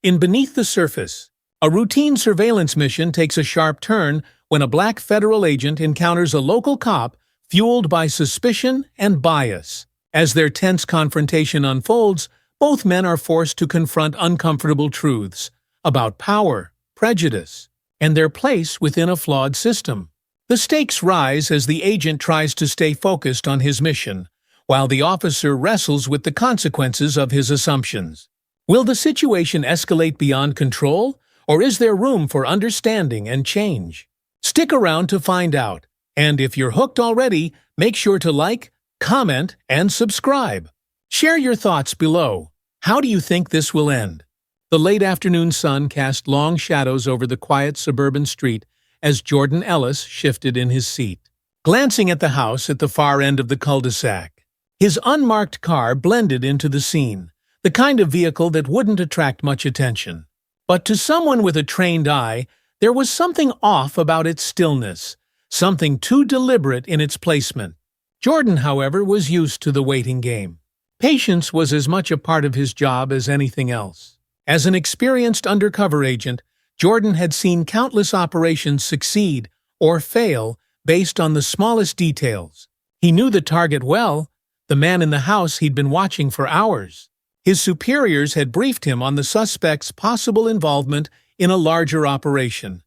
In Beneath the Surface, a routine surveillance mission takes a sharp turn when a black federal agent encounters a local cop fueled by suspicion and bias. As their tense confrontation unfolds, both men are forced to confront uncomfortable truths about power, prejudice, and their place within a flawed system. The stakes rise as the agent tries to stay focused on his mission, while the officer wrestles with the consequences of his assumptions. Will the situation escalate beyond control, or is there room for understanding and change? Stick around to find out, and if you're hooked already, make sure to like, comment, and subscribe. Share your thoughts below. How do you think this will end? The late afternoon sun cast long shadows over the quiet suburban street as Jordan Ellis shifted in his seat, glancing at the house at the far end of the cul-de-sac. His unmarked car blended into the scene, the kind of vehicle that wouldn't attract much attention. But to someone with a trained eye, there was something off about its stillness, something too deliberate in its placement. Jordan, however, was used to the waiting game. Patience was as much a part of his job as anything else. As an experienced undercover agent, Jordan had seen countless operations succeed or fail based on the smallest details. He knew the target well, the man in the house he'd been watching for hours. His superiors had briefed him on the suspect's possible involvement in a larger operation,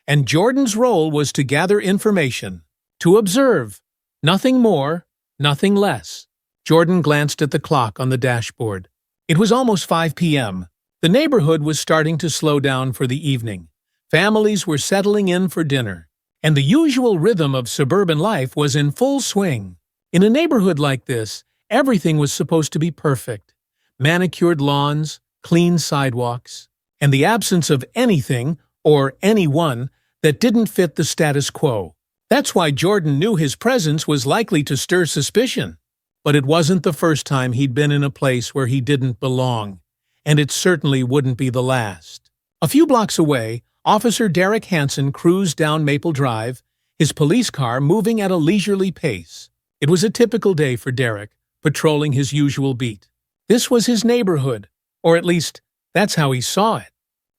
and Jordan's role was to gather information, to observe, nothing more, nothing less. Jordan glanced at the clock on the dashboard. It was almost 5 p.m. The neighborhood was starting to slow down for the evening. Families were settling in for dinner, and the usual rhythm of suburban life was in full swing. In a neighborhood like this, everything was supposed to be perfect. Manicured lawns, clean sidewalks, and the absence of anything or anyone that didn't fit the status quo. That's why Jordan knew his presence was likely to stir suspicion. But it wasn't the first time he'd been in a place where he didn't belong, and it certainly wouldn't be the last. A few blocks away, Officer Derek Hansen cruised down Maple Drive, his police car moving at a leisurely pace. It was a typical day for Derek, patrolling his usual beat. This was his neighborhood, or at least, that's how he saw it.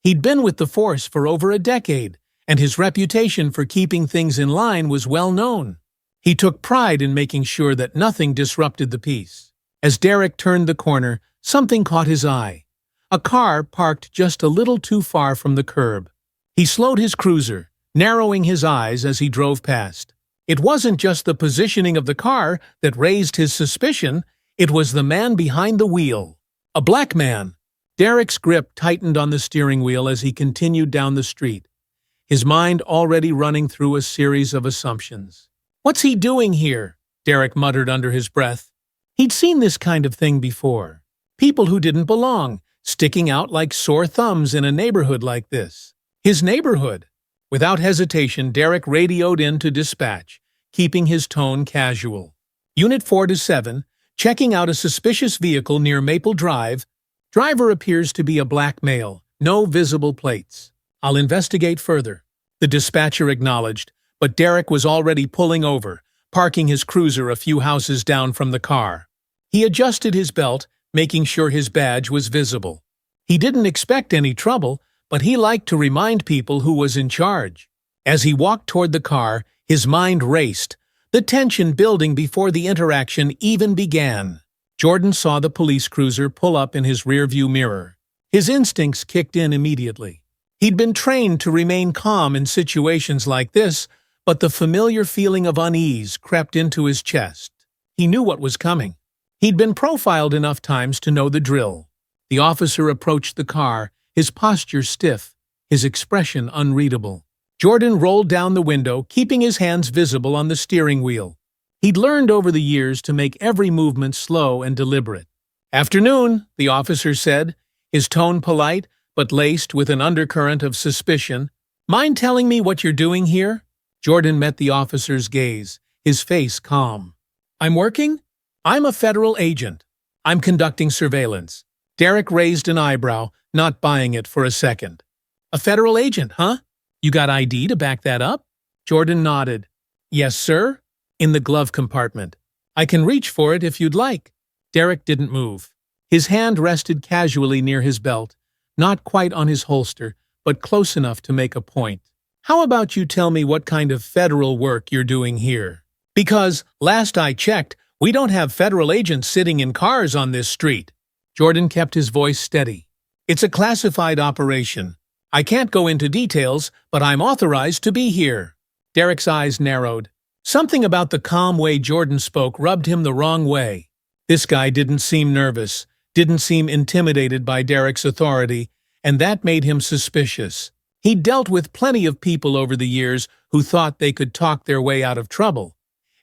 He'd been with the force for over a decade, and his reputation for keeping things in line was well known. He took pride in making sure that nothing disrupted the peace. As Derek turned the corner, something caught his eye. A car parked just a little too far from the curb. He slowed his cruiser, narrowing his eyes as he drove past. It wasn't just the positioning of the car that raised his suspicion, it was the man behind the wheel. A black man. Derek's grip tightened on the steering wheel as he continued down the street, his mind already running through a series of assumptions. "What's he doing here?" Derek muttered under his breath. He'd seen this kind of thing before. People who didn't belong, sticking out like sore thumbs in a neighborhood like this. His neighborhood. Without hesitation, Derek radioed in to dispatch, keeping his tone casual. Unit 4 to 7, checking out a suspicious vehicle near Maple Drive. Driver appears to be a black male, no visible plates. "I'll investigate further," the dispatcher acknowledged, but Derek was already pulling over, parking his cruiser a few houses down from the car. He adjusted his belt, making sure his badge was visible. He didn't expect any trouble, but he liked to remind people who was in charge. As he walked toward the car, his mind raced, the tension building before the interaction even began. Jordan saw the police cruiser pull up in his rearview mirror. His instincts kicked in immediately. He'd been trained to remain calm in situations like this, but the familiar feeling of unease crept into his chest. He knew what was coming. He'd been profiled enough times to know the drill. The officer approached the car, his posture stiff, his expression unreadable. Jordan rolled down the window, keeping his hands visible on the steering wheel. He'd learned over the years to make every movement slow and deliberate. "Afternoon," the officer said, his tone polite but laced with an undercurrent of suspicion. "Mind telling me what you're doing here?" Jordan met the officer's gaze, his face calm. "I'm working? I'm a federal agent. I'm conducting surveillance." Derek raised an eyebrow, not buying it for a second. "A federal agent, huh? You got ID to back that up?" Jordan nodded. "Yes, sir. In the glove compartment. I can reach for it if you'd like." Derek didn't move. His hand rested casually near his belt, not quite on his holster, but close enough to make a point. "How about you tell me what kind of federal work you're doing here? Because, last I checked, we don't have federal agents sitting in cars on this street." Jordan kept his voice steady. "It's a classified operation. I can't go into details, but I'm authorized to be here." Derek's eyes narrowed. Something about the calm way Jordan spoke rubbed him the wrong way. This guy didn't seem nervous, didn't seem intimidated by Derek's authority, and that made him suspicious. He'd dealt with plenty of people over the years who thought they could talk their way out of trouble,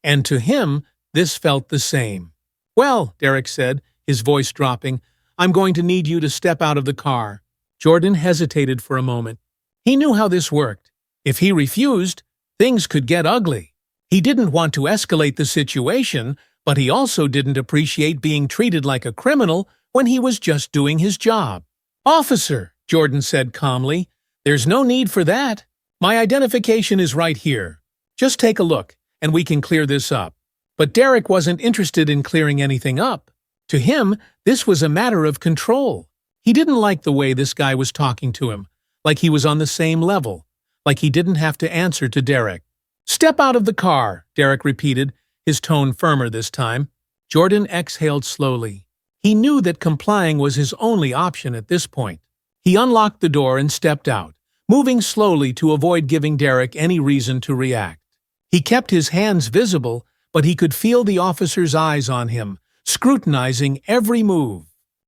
and to him, this felt the same. "Well," Derek said, his voice dropping, "I'm going to need you to step out of the car." Jordan hesitated for a moment. He knew how this worked. If he refused, things could get ugly. He didn't want to escalate the situation, but he also didn't appreciate being treated like a criminal when he was just doing his job. "Officer," Jordan said calmly, "there's no need for that. My identification is right here. Just take a look, and we can clear this up." But Derek wasn't interested in clearing anything up. To him, this was a matter of control. He didn't like the way this guy was talking to him, like he was on the same level, like he didn't have to answer to Derek. "Step out of the car," Derek repeated, his tone firmer this time. Jordan exhaled slowly. He knew that complying was his only option at this point. He unlocked the door and stepped out, moving slowly to avoid giving Derek any reason to react. He kept his hands visible, but he could feel the officer's eyes on him, scrutinizing every move.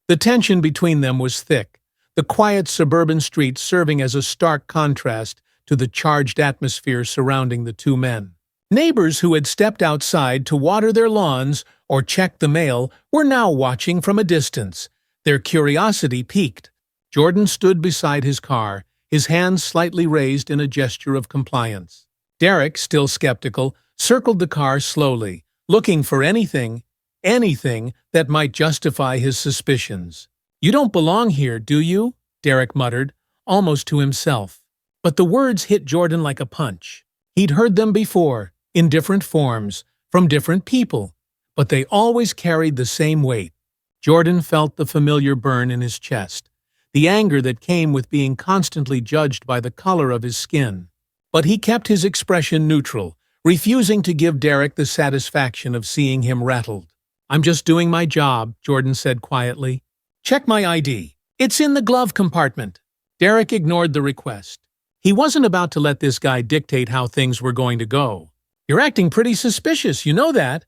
The tension between them was thick, the quiet suburban street serving as a stark contrast to the charged atmosphere surrounding the two men. Neighbors who had stepped outside to water their lawns or check the mail were now watching from a distance, their curiosity piqued. Jordan stood beside his car, his hands slightly raised in a gesture of compliance. Derek, still skeptical, circled the car slowly, looking for anything that might justify his suspicions. "You don't belong here, do you?" Derek muttered, almost to himself. But the words hit Jordan like a punch. He'd heard them before, in different forms, from different people, but they always carried the same weight. Jordan felt the familiar burn in his chest, the anger that came with being constantly judged by the color of his skin. But he kept his expression neutral, refusing to give Derek the satisfaction of seeing him rattled. "I'm just doing my job," Jordan said quietly. "Check my ID. It's in the glove compartment." Derek ignored the request. He wasn't about to let this guy dictate how things were going to go. "You're acting pretty suspicious, you know that."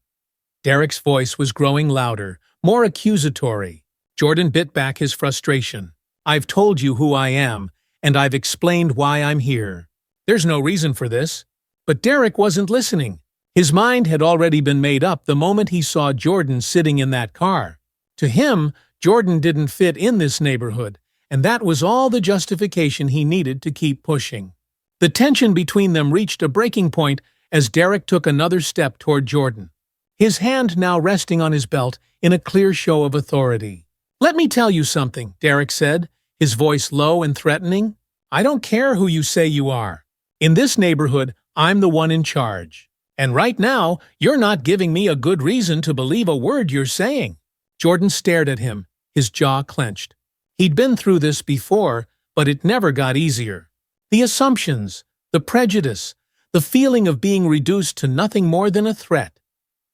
Derek's voice was growing louder, more accusatory. Jordan bit back his frustration. "I've told you who I am, and I've explained why I'm here. There's no reason for this." But Derek wasn't listening. His mind had already been made up the moment he saw Jordan sitting in that car. To him, Jordan didn't fit in this neighborhood, and that was all the justification he needed to keep pushing. The tension between them reached a breaking point as Derek took another step toward Jordan, his hand now resting on his belt in a clear show of authority. "Let me tell you something," Derek said, his voice low and threatening. "I don't care who you say you are. In this neighborhood, I'm the one in charge. And right now, you're not giving me a good reason to believe a word you're saying." Jordan stared at him, his jaw clenched. He'd been through this before, but it never got easier. The assumptions, the prejudice, the feeling of being reduced to nothing more than a threat.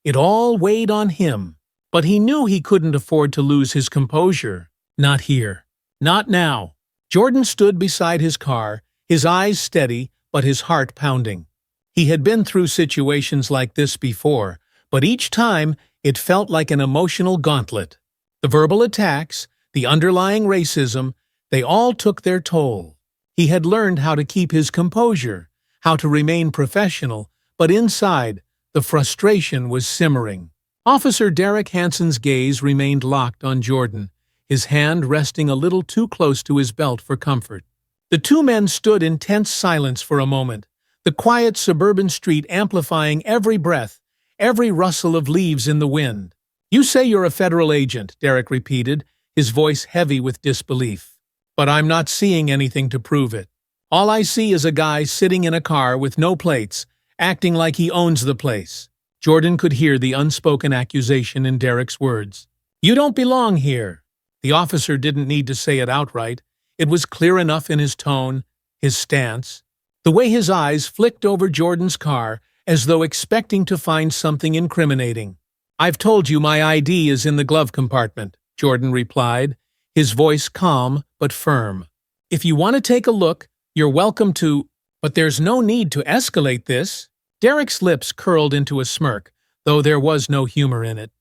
It all weighed on him, but he knew he couldn't afford to lose his composure. Not here. Not now. Jordan stood beside his car, his eyes steady, but his heart pounding. He had been through situations like this before, but each time it felt like an emotional gauntlet. The verbal attacks, the underlying racism, they all took their toll. He had learned how to keep his composure, how to remain professional, but inside, the frustration was simmering. Officer Derek Hanson's gaze remained locked on Jordan, his hand resting a little too close to his belt for comfort. The two men stood in tense silence for a moment, the quiet suburban street amplifying every breath, every rustle of leaves in the wind. "You say you're a federal agent," Derek repeated, his voice heavy with disbelief. "But I'm not seeing anything to prove it. All I see is a guy sitting in a car with no plates, acting like he owns the place." Jordan could hear the unspoken accusation in Derek's words. "You don't belong here." The officer didn't need to say it outright. It was clear enough in his tone, his stance, the way his eyes flicked over Jordan's car as though expecting to find something incriminating. "I've told you my ID is in the glove compartment," Jordan replied, his voice calm but firm. "If you want to take a look, you're welcome to, but there's no need to escalate this." Derek's lips curled into a smirk, though there was no humor in it.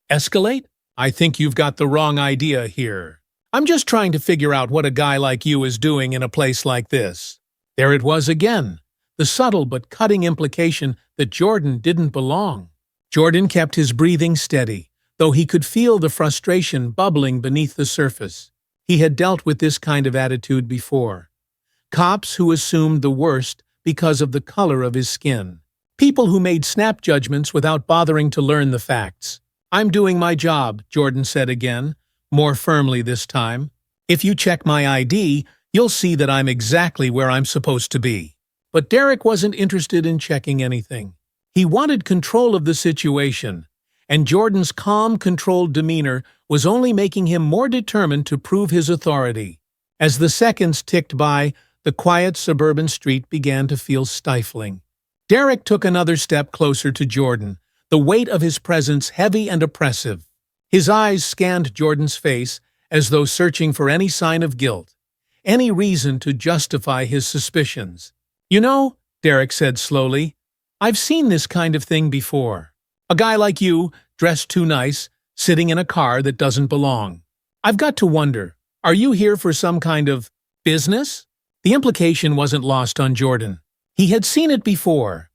"Escalate? I think you've got the wrong idea here. I'm just trying to figure out what a guy like you is doing in a place like this." There it was again, the subtle but cutting implication that Jordan didn't belong. Jordan kept his breathing steady, though he could feel the frustration bubbling beneath the surface. He had dealt with this kind of attitude before. Cops who assumed the worst because of the color of his skin. People who made snap judgments without bothering to learn the facts. "I'm doing my job," Jordan said again, more firmly this time. "If you check my ID, you'll see that I'm exactly where I'm supposed to be." But Derek wasn't interested in checking anything. He wanted control of the situation, and Jordan's calm, controlled demeanor was only making him more determined to prove his authority. As the seconds ticked by, the quiet suburban street began to feel stifling. Derek took another step closer to Jordan, the weight of his presence heavy and oppressive. His eyes scanned Jordan's face as though searching for any sign of guilt, any reason to justify his suspicions. "You know," Derek said slowly, "I've seen this kind of thing before. A guy like you, dressed too nice, sitting in a car that doesn't belong. I've got to wonder, are you here for some kind of business?" The implication wasn't lost on Jordan. He had seen it before.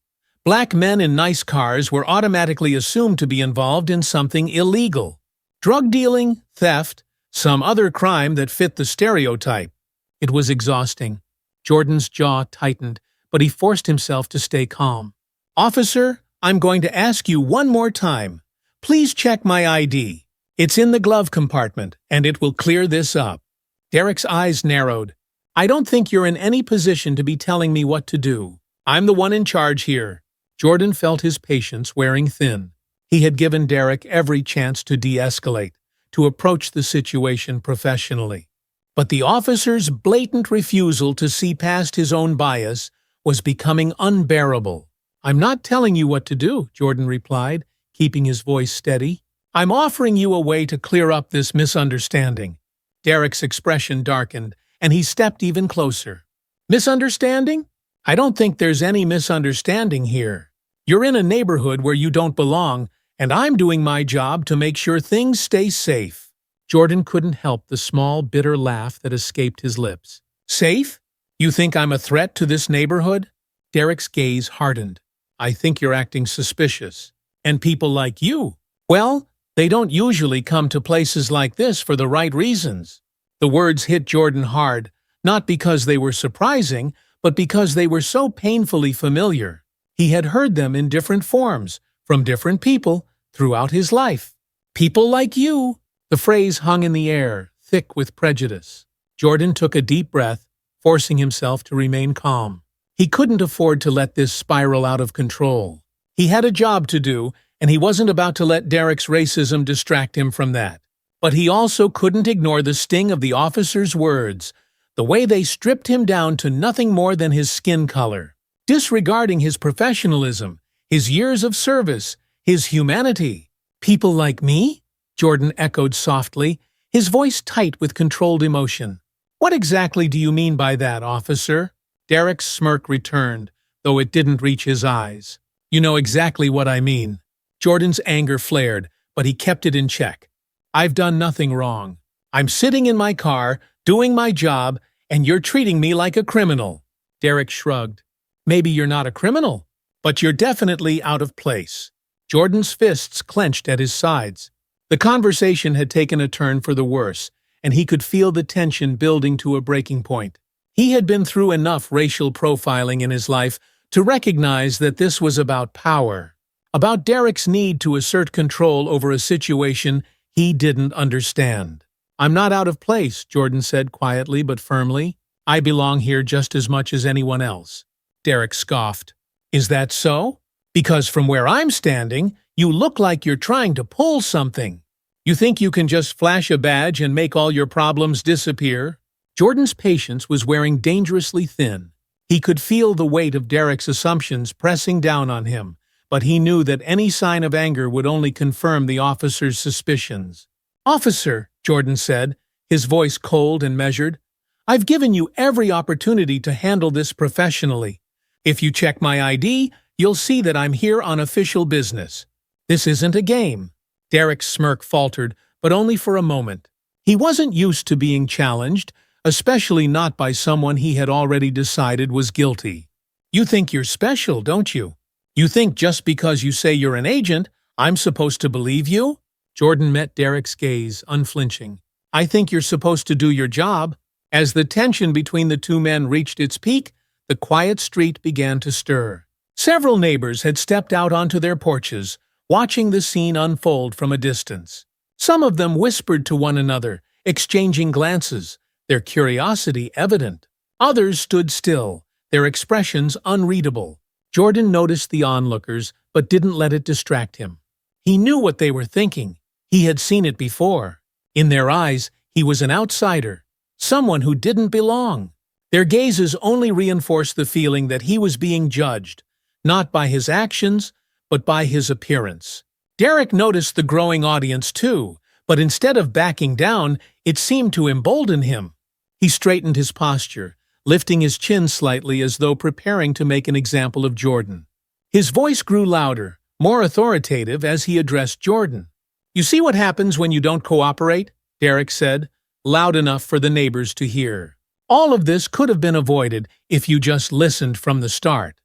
Black men in nice cars were automatically assumed to be involved in something illegal. Drug dealing, theft, some other crime that fit the stereotype. It was exhausting. Jordan's jaw tightened, but he forced himself to stay calm. "Officer, I'm going to ask you one more time. Please check my ID. It's in the glove compartment, and it will clear this up." Derek's eyes narrowed. "I don't think you're in any position to be telling me what to do. I'm the one in charge here." Jordan felt his patience wearing thin. He had given Derek every chance to de-escalate, to approach the situation professionally. But the officer's blatant refusal to see past his own bias was becoming unbearable. "I'm not telling you what to do," Jordan replied, keeping his voice steady. "I'm offering you a way to clear up this misunderstanding." Derek's expression darkened, and he stepped even closer. "Misunderstanding? I don't think there's any misunderstanding here. You're in a neighborhood where you don't belong, and I'm doing my job to make sure things stay safe." Jordan couldn't help the small, bitter laugh that escaped his lips. "Safe? You think I'm a threat to this neighborhood?" Derek's gaze hardened. "I think you're acting suspicious. And people like you, well, they don't usually come to places like this for the right reasons." The words hit Jordan hard, not because they were surprising, but because they were so painfully familiar. He had heard them in different forms, from different people, throughout his life. "People like you." The phrase hung in the air, thick with prejudice. Jordan took a deep breath, forcing himself to remain calm. He couldn't afford to let this spiral out of control. He had a job to do, and he wasn't about to let Derek's racism distract him from that. But he also couldn't ignore the sting of the officer's words, the way they stripped him down to nothing more than his skin color, disregarding his professionalism, his years of service, his humanity. "People like me?" Jordan echoed softly, his voice tight with controlled emotion. "What exactly do you mean by that, officer?" Derek's smirk returned, though it didn't reach his eyes. "You know exactly what I mean." Jordan's anger flared, but he kept it in check. "I've done nothing wrong. I'm sitting in my car, doing my job, and you're treating me like a criminal." Derek shrugged. "Maybe you're not a criminal, but you're definitely out of place." Jordan's fists clenched at his sides. The conversation had taken a turn for the worse, and he could feel the tension building to a breaking point. He had been through enough racial profiling in his life to recognize that this was about power, about Derek's need to assert control over a situation he didn't understand. "I'm not out of place," Jordan said quietly but firmly. "I belong here just as much as anyone else." Derek scoffed. "Is that so? Because from where I'm standing, you look like you're trying to pull something. You think you can just flash a badge and make all your problems disappear?" Jordan's patience was wearing dangerously thin. He could feel the weight of Derek's assumptions pressing down on him, but he knew that any sign of anger would only confirm the officer's suspicions. "Officer," Jordan said, his voice cold and measured, "I've given you every opportunity to handle this professionally. If you check my ID, you'll see that I'm here on official business. This isn't a game." Derek's smirk faltered, but only for a moment. He wasn't used to being challenged, especially not by someone he had already decided was guilty. "You think you're special, don't you? You think just because you say you're an agent, I'm supposed to believe you?" Jordan met Derek's gaze, unflinching. "I think you're supposed to do your job." As the tension between the two men reached its peak, the quiet street began to stir. Several neighbors had stepped out onto their porches, watching the scene unfold from a distance. Some of them whispered to one another, exchanging glances, their curiosity evident. Others stood still, their expressions unreadable. Jordan noticed the onlookers, but didn't let it distract him. He knew what they were thinking. He had seen it before. In their eyes, he was an outsider, someone who didn't belong. Their gazes only reinforced the feeling that he was being judged, not by his actions, but by his appearance. Derek noticed the growing audience too, but instead of backing down, it seemed to embolden him. He straightened his posture, lifting his chin slightly as though preparing to make an example of Jordan. His voice grew louder, more authoritative as he addressed Jordan. "You see what happens when you don't cooperate?" Derek said, loud enough for the neighbors to hear. "All of this could have been avoided if you just listened from the start."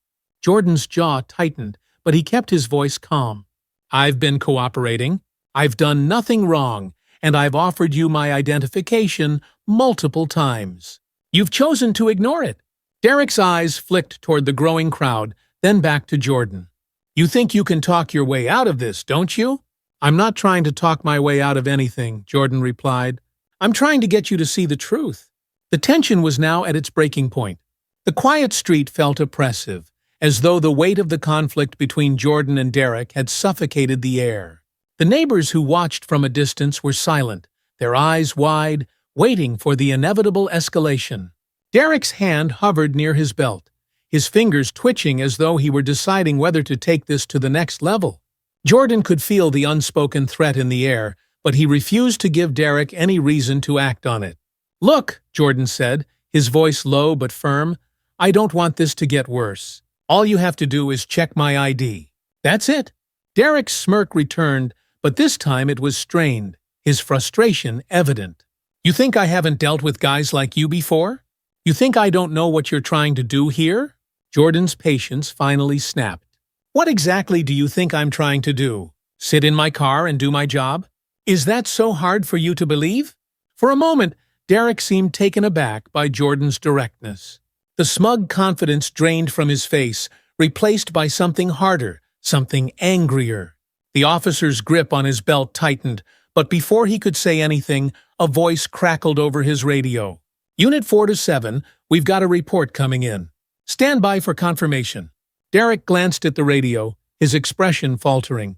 Jordan's jaw tightened, but he kept his voice calm. "I've been cooperating. I've done nothing wrong, and I've offered you my identification multiple times. You've chosen to ignore it." Derek's eyes flicked toward the growing crowd, then back to Jordan. "You think you can talk your way out of this, don't you?" "I'm not trying to talk my way out of anything," Jordan replied. "I'm trying to get you to see the truth." The tension was now at its breaking point. The quiet street felt oppressive, as though the weight of the conflict between Jordan and Derek had suffocated the air. The neighbors who watched from a distance were silent, their eyes wide, waiting for the inevitable escalation. Derek's hand hovered near his belt, his fingers twitching as though he were deciding whether to take this to the next level. Jordan could feel the unspoken threat in the air, but he refused to give Derek any reason to act on it. "Look," Jordan said, his voice low but firm, "I don't want this to get worse. All you have to do is check my ID. That's it." Derek's smirk returned, but this time it was strained, his frustration evident. "You think I haven't dealt with guys like you before? You think I don't know what you're trying to do here?" Jordan's patience finally snapped. "What exactly do you think I'm trying to do? Sit in my car and do my job? Is that so hard for you to believe?" For a moment, Derek seemed taken aback by Jordan's directness. The smug confidence drained from his face, replaced by something harder, something angrier. The officer's grip on his belt tightened, but before he could say anything, a voice crackled over his radio. "Unit 4 to 7, we've got a report coming in. Stand by for confirmation." Derek glanced at the radio, his expression faltering.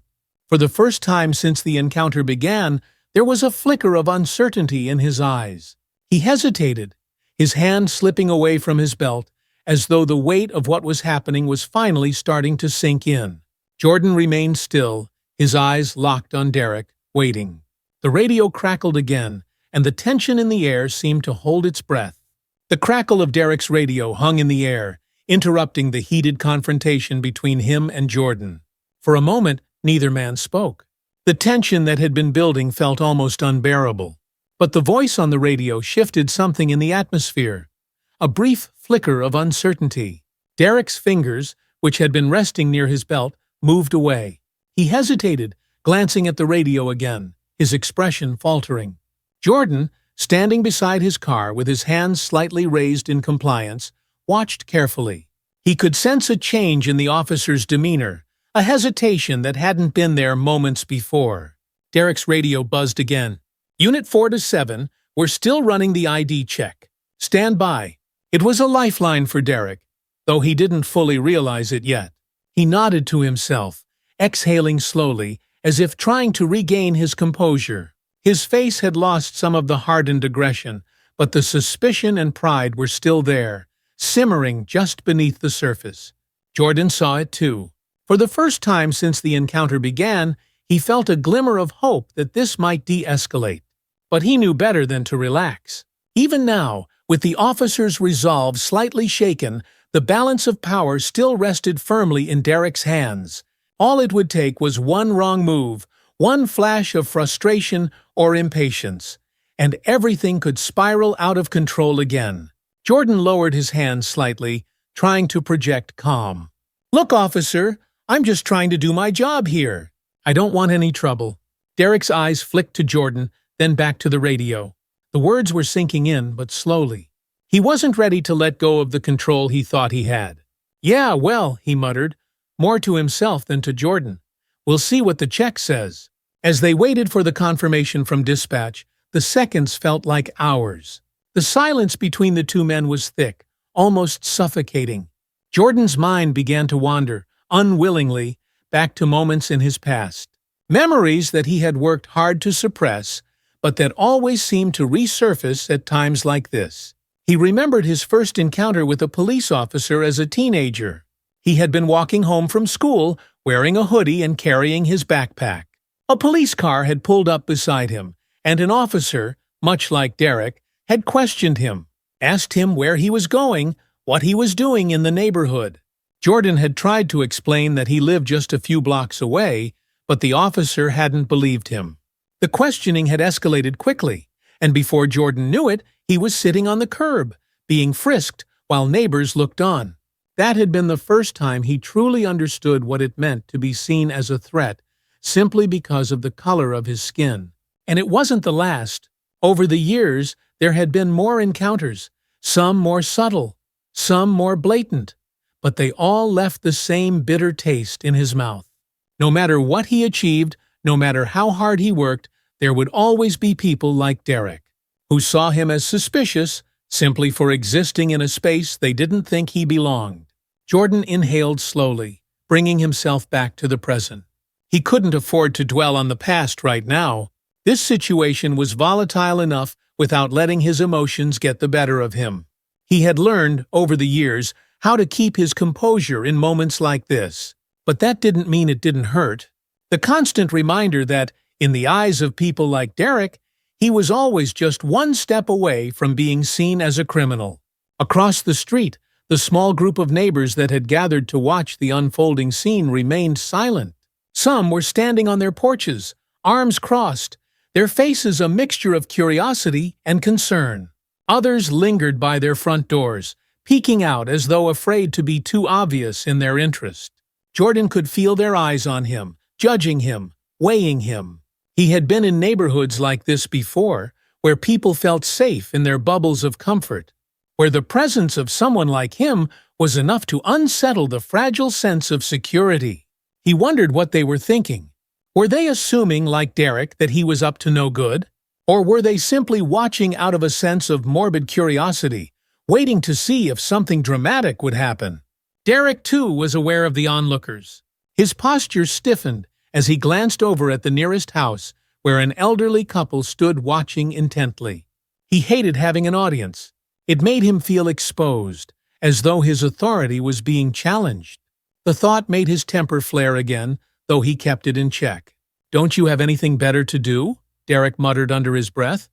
For the first time since the encounter began, there was a flicker of uncertainty in his eyes. He hesitated, his hand slipping away from his belt, as though the weight of what was happening was finally starting to sink in. Jordan remained still, his eyes locked on Derek, waiting. The radio crackled again, and the tension in the air seemed to hold its breath. The crackle of Derek's radio hung in the air, interrupting the heated confrontation between him and Jordan. For a moment, neither man spoke. The tension that had been building felt almost unbearable. But the voice on the radio shifted something in the atmosphere. A brief flicker of uncertainty. Derek's fingers, which had been resting near his belt, moved away. He hesitated, glancing at the radio again, his expression faltering. Jordan, standing beside his car with his hands slightly raised in compliance, watched carefully. He could sense a change in the officer's demeanor, a hesitation that hadn't been there moments before. Derek's radio buzzed again. "Unit 4 to 7, we're still running the ID check. Stand by." It was a lifeline for Derek, though he didn't fully realize it yet. He nodded to himself, exhaling slowly, as if trying to regain his composure. His face had lost some of the hardened aggression, but the suspicion and pride were still there, simmering just beneath the surface. Jordan saw it too. For the first time since the encounter began, he felt a glimmer of hope that this might de-escalate. But he knew better than to relax. Even now, with the officer's resolve slightly shaken, the balance of power still rested firmly in Derek's hands. All it would take was one wrong move, one flash of frustration or impatience, and everything could spiral out of control again. Jordan lowered his hands slightly, trying to project calm. "Look, officer, I'm just trying to do my job here. I don't want any trouble." Derek's eyes flicked to Jordan, then back to the radio. The words were sinking in, but slowly. He wasn't ready to let go of the control he thought he had. "Yeah, well," he muttered, more to himself than to Jordan. "We'll see what the check says." As they waited for the confirmation from dispatch, the seconds felt like hours. The silence between the two men was thick, almost suffocating. Jordan's mind began to wander, unwillingly, back to moments in his past. Memories that he had worked hard to suppress, but that always seemed to resurface at times like this. He remembered his first encounter with a police officer as a teenager. He had been walking home from school, wearing a hoodie and carrying his backpack. A police car had pulled up beside him, and an officer, much like Derek, had questioned him, asked him where he was going, what he was doing in the neighborhood. Jordan had tried to explain that he lived just a few blocks away, but the officer hadn't believed him. The questioning had escalated quickly, and before Jordan knew it, he was sitting on the curb, being frisked while neighbors looked on. That had been the first time he truly understood what it meant to be seen as a threat simply because of the color of his skin. And it wasn't the last. Over the years, there had been more encounters, some more subtle, some more blatant, but they all left the same bitter taste in his mouth. No matter what he achieved, no matter how hard he worked, there would always be people like Derek, who saw him as suspicious simply for existing in a space they didn't think he belonged. Jordan inhaled slowly, bringing himself back to the present. He couldn't afford to dwell on the past right now. This situation was volatile enough without letting his emotions get the better of him. He had learned, over the years, how to keep his composure in moments like this. But that didn't mean it didn't hurt. The constant reminder that, in the eyes of people like Derek, he was always just one step away from being seen as a criminal. Across the street, the small group of neighbors that had gathered to watch the unfolding scene remained silent. Some were standing on their porches, arms crossed, their faces a mixture of curiosity and concern. Others lingered by their front doors, peeking out as though afraid to be too obvious in their interest. Jordan could feel their eyes on him, judging him, weighing him. He had been in neighborhoods like this before, where people felt safe in their bubbles of comfort, where the presence of someone like him was enough to unsettle the fragile sense of security. He wondered what they were thinking. Were they assuming, like Derek, that he was up to no good? Or were they simply watching out of a sense of morbid curiosity, waiting to see if something dramatic would happen? Derek, too, was aware of the onlookers. His posture stiffened as he glanced over at the nearest house, where an elderly couple stood watching intently. He hated having an audience. It made him feel exposed, as though his authority was being challenged. The thought made his temper flare again, though he kept it in check. "Don't you have anything better to do?" Derek muttered under his breath,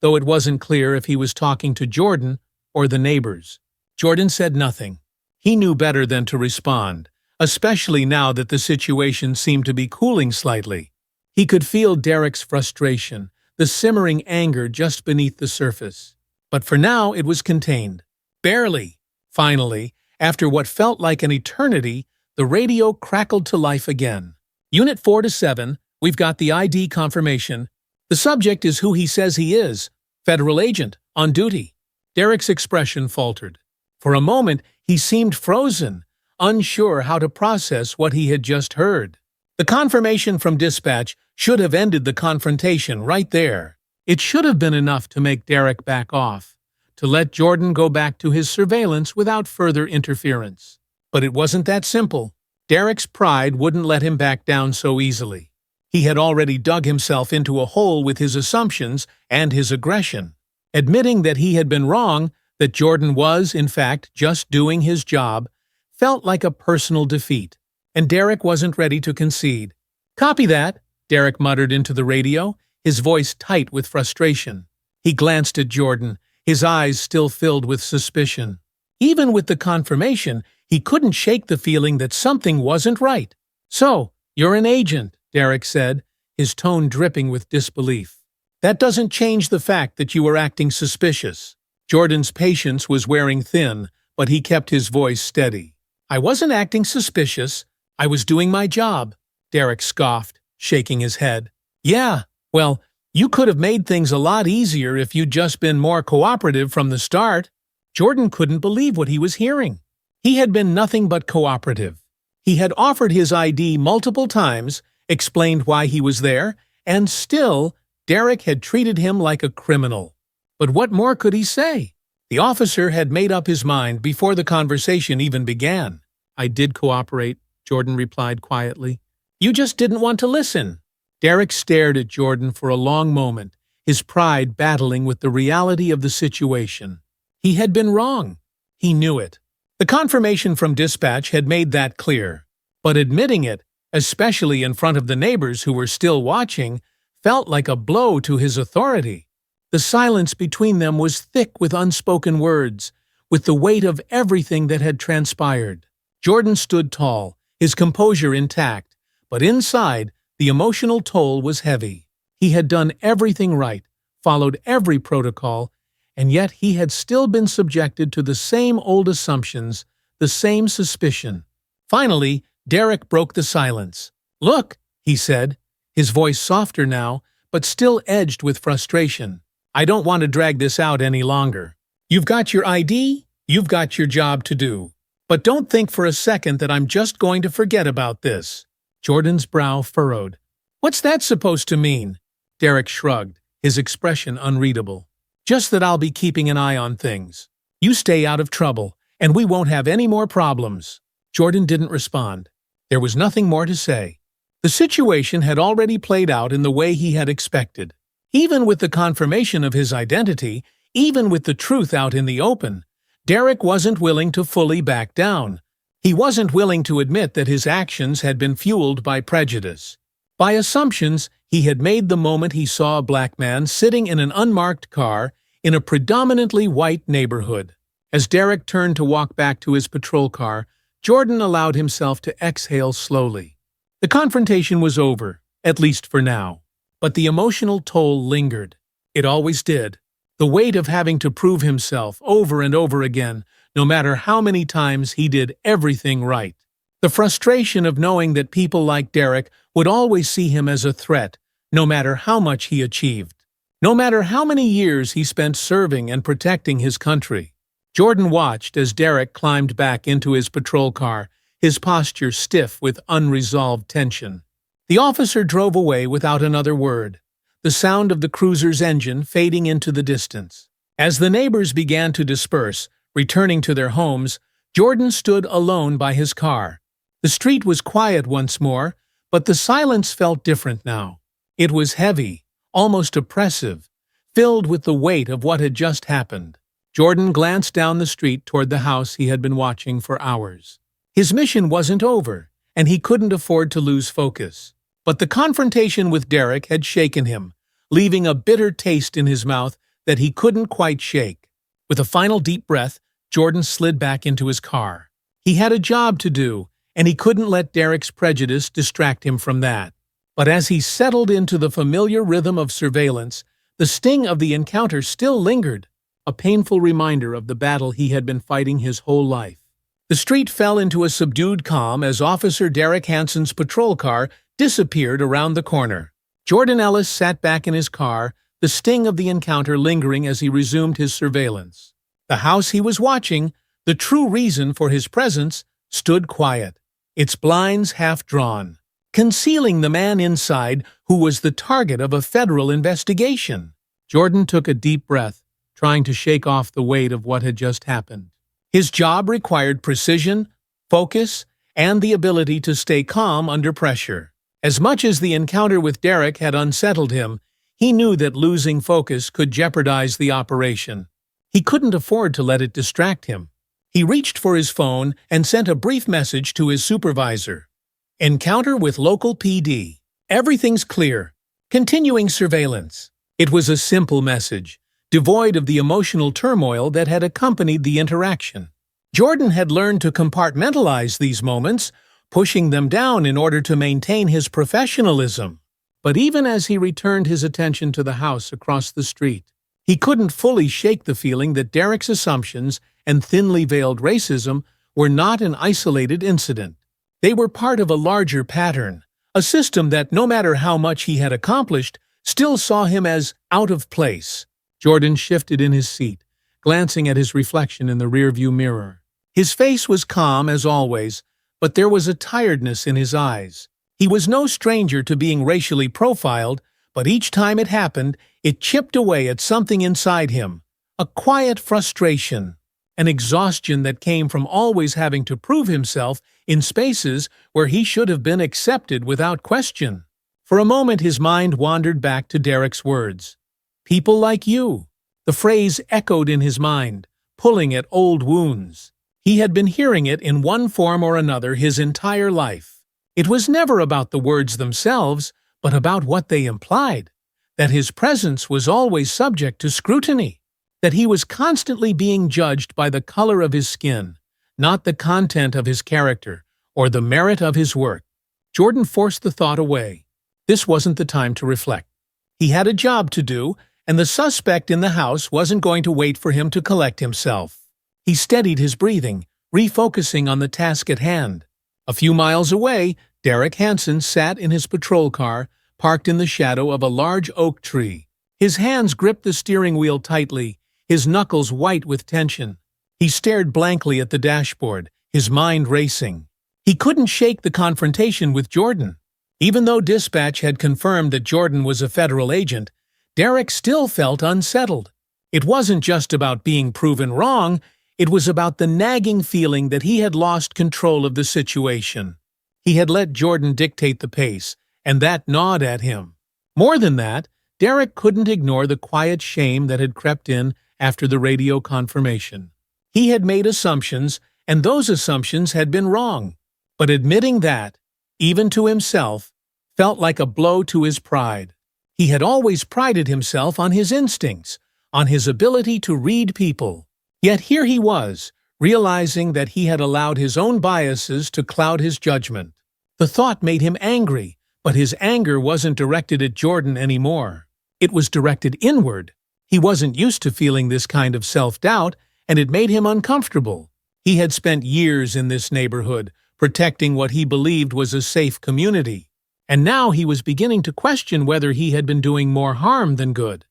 though it wasn't clear if he was talking to Jordan or the neighbors. Jordan said nothing. He knew better than to respond, especially now that the situation seemed to be cooling slightly. He could feel Derek's frustration, the simmering anger just beneath the surface. But for now it was contained. Barely. Finally, after what felt like an eternity, the radio crackled to life again. "Unit 4 to 7, we've got the ID confirmation. The subject is who he says he is, federal agent, on duty." Derek's expression faltered. For a moment, he seemed frozen, unsure how to process what he had just heard. The confirmation from dispatch should have ended the confrontation right there. It should have been enough to make Derek back off, to let Jordan go back to his surveillance without further interference. But it wasn't that simple. Derek's pride wouldn't let him back down so easily. He had already dug himself into a hole with his assumptions and his aggression. Admitting that he had been wrong, that Jordan was, in fact, just doing his job, felt like a personal defeat, and Derek wasn't ready to concede. "Copy that," Derek muttered into the radio, his voice tight with frustration. He glanced at Jordan, his eyes still filled with suspicion. Even with the confirmation, he couldn't shake the feeling that something wasn't right. "So, you're an agent," Derek said, his tone dripping with disbelief. "That doesn't change the fact that you were acting suspicious." Jordan's patience was wearing thin, but he kept his voice steady. "I wasn't acting suspicious. I was doing my job," Derek scoffed, shaking his head. "Yeah, well, you could have made things a lot easier if you'd just been more cooperative from the start." Jordan couldn't believe what he was hearing. He had been nothing but cooperative. He had offered his ID multiple times, explained why he was there, and still, Derek had treated him like a criminal. But what more could he say? The officer had made up his mind before the conversation even began. "I did cooperate," Jordan replied quietly. "You just didn't want to listen." Derek stared at Jordan for a long moment, his pride battling with the reality of the situation. He had been wrong. He knew it. The confirmation from dispatch had made that clear. But admitting it, especially in front of the neighbors who were still watching, felt like a blow to his authority. The silence between them was thick with unspoken words, with the weight of everything that had transpired. Jordan stood tall, his composure intact, but inside, the emotional toll was heavy. He had done everything right, followed every protocol, and yet he had still been subjected to the same old assumptions, the same suspicion. Finally, Derek broke the silence. "Look," he said, his voice softer now, but still edged with frustration. "I don't want to drag this out any longer. You've got your ID, you've got your job to do. But don't think for a second that I'm just going to forget about this." Jordan's brow furrowed. "What's that supposed to mean?" Derek shrugged, his expression unreadable. "Just that I'll be keeping an eye on things. You stay out of trouble, and we won't have any more problems." Jordan didn't respond. There was nothing more to say. The situation had already played out in the way he had expected. Even with the confirmation of his identity, even with the truth out in the open, Derek wasn't willing to fully back down. He wasn't willing to admit that his actions had been fueled by prejudice, by assumptions he had made the moment he saw a black man sitting in an unmarked car in a predominantly white neighborhood. As Derek turned to walk back to his patrol car, Jordan allowed himself to exhale slowly. The confrontation was over, at least for now. But the emotional toll lingered. It always did. The weight of having to prove himself over and over again, no matter how many times he did everything right. The frustration of knowing that people like Derek would always see him as a threat, no matter how much he achieved. No matter how many years he spent serving and protecting his country. Jordan watched as Derek climbed back into his patrol car, his posture stiff with unresolved tension. The officer drove away without another word, the sound of the cruiser's engine fading into the distance. As the neighbors began to disperse, returning to their homes, Jordan stood alone by his car. The street was quiet once more, but the silence felt different now. It was heavy, almost oppressive, filled with the weight of what had just happened. Jordan glanced down the street toward the house he had been watching for hours. His mission wasn't over, and he couldn't afford to lose focus. But the confrontation with Derek had shaken him, leaving a bitter taste in his mouth that he couldn't quite shake. With a final deep breath, Jordan slid back into his car. He had a job to do, and he couldn't let Derek's prejudice distract him from that. But as he settled into the familiar rhythm of surveillance, the sting of the encounter still lingered, a painful reminder of the battle he had been fighting his whole life. The street fell into a subdued calm as Officer Derek Hansen's patrol car disappeared around the corner. Jordan Ellis sat back in his car, the sting of the encounter lingering as he resumed his surveillance. The house he was watching, the true reason for his presence, stood quiet, its blinds half drawn, concealing the man inside who was the target of a federal investigation. Jordan took a deep breath, trying to shake off the weight of what had just happened. His job required precision, focus, and the ability to stay calm under pressure. As much as the encounter with Derek had unsettled him, He knew that losing focus could jeopardize the operation. He couldn't afford to let it distract him. He reached for his phone and sent a brief message to his supervisor. Encounter with local PD. Everything's clear. Continuing surveillance. It was a simple message, devoid of the emotional turmoil that had accompanied the interaction. Jordan had learned to compartmentalize these moments, pushing them down in order to maintain his professionalism. But even as he returned his attention to the house across the street, he couldn't fully shake the feeling that Derek's assumptions and thinly veiled racism were not an isolated incident. They were part of a larger pattern, a system that, no matter how much he had accomplished, still saw him as out of place. Jordan shifted in his seat, glancing at his reflection in the rearview mirror. His face was calm as always, but there was a tiredness in his eyes. He was no stranger to being racially profiled, but each time it happened, it chipped away at something inside him. A quiet frustration, an exhaustion that came from always having to prove himself in spaces where he should have been accepted without question. For a moment his mind wandered back to Derek's words. People like you. The phrase echoed in his mind, pulling at old wounds. He had been hearing it in one form or another his entire life. It was never about the words themselves, but about what they implied. That his presence was always subject to scrutiny. That he was constantly being judged by the color of his skin, not the content of his character or the merit of his work. Jordan forced the thought away. This wasn't the time to reflect. He had a job to do, and the suspect in the house wasn't going to wait for him to collect himself. He steadied his breathing, refocusing on the task at hand. A few miles away, Derek Hansen sat in his patrol car, parked in the shadow of a large oak tree. His hands gripped the steering wheel tightly, his knuckles white with tension. He stared blankly at the dashboard, his mind racing. He couldn't shake the confrontation with Jordan. Even though dispatch had confirmed that Jordan was a federal agent, Derek still felt unsettled. It wasn't just about being proven wrong, it was about the nagging feeling that he had lost control of the situation. He had let Jordan dictate the pace, and that gnawed at him. More than that, Derek couldn't ignore the quiet shame that had crept in after the radio confirmation. He had made assumptions, and those assumptions had been wrong. But admitting that, even to himself, felt like a blow to his pride. He had always prided himself on his instincts, on his ability to read people. Yet here he was, realizing that he had allowed his own biases to cloud his judgment. The thought made him angry, but his anger wasn't directed at Jordan anymore. It was directed inward. He wasn't used to feeling this kind of self-doubt, and it made him uncomfortable. He had spent years in this neighborhood, protecting what he believed was a safe community. And now he was beginning to question whether he had been doing more harm than good.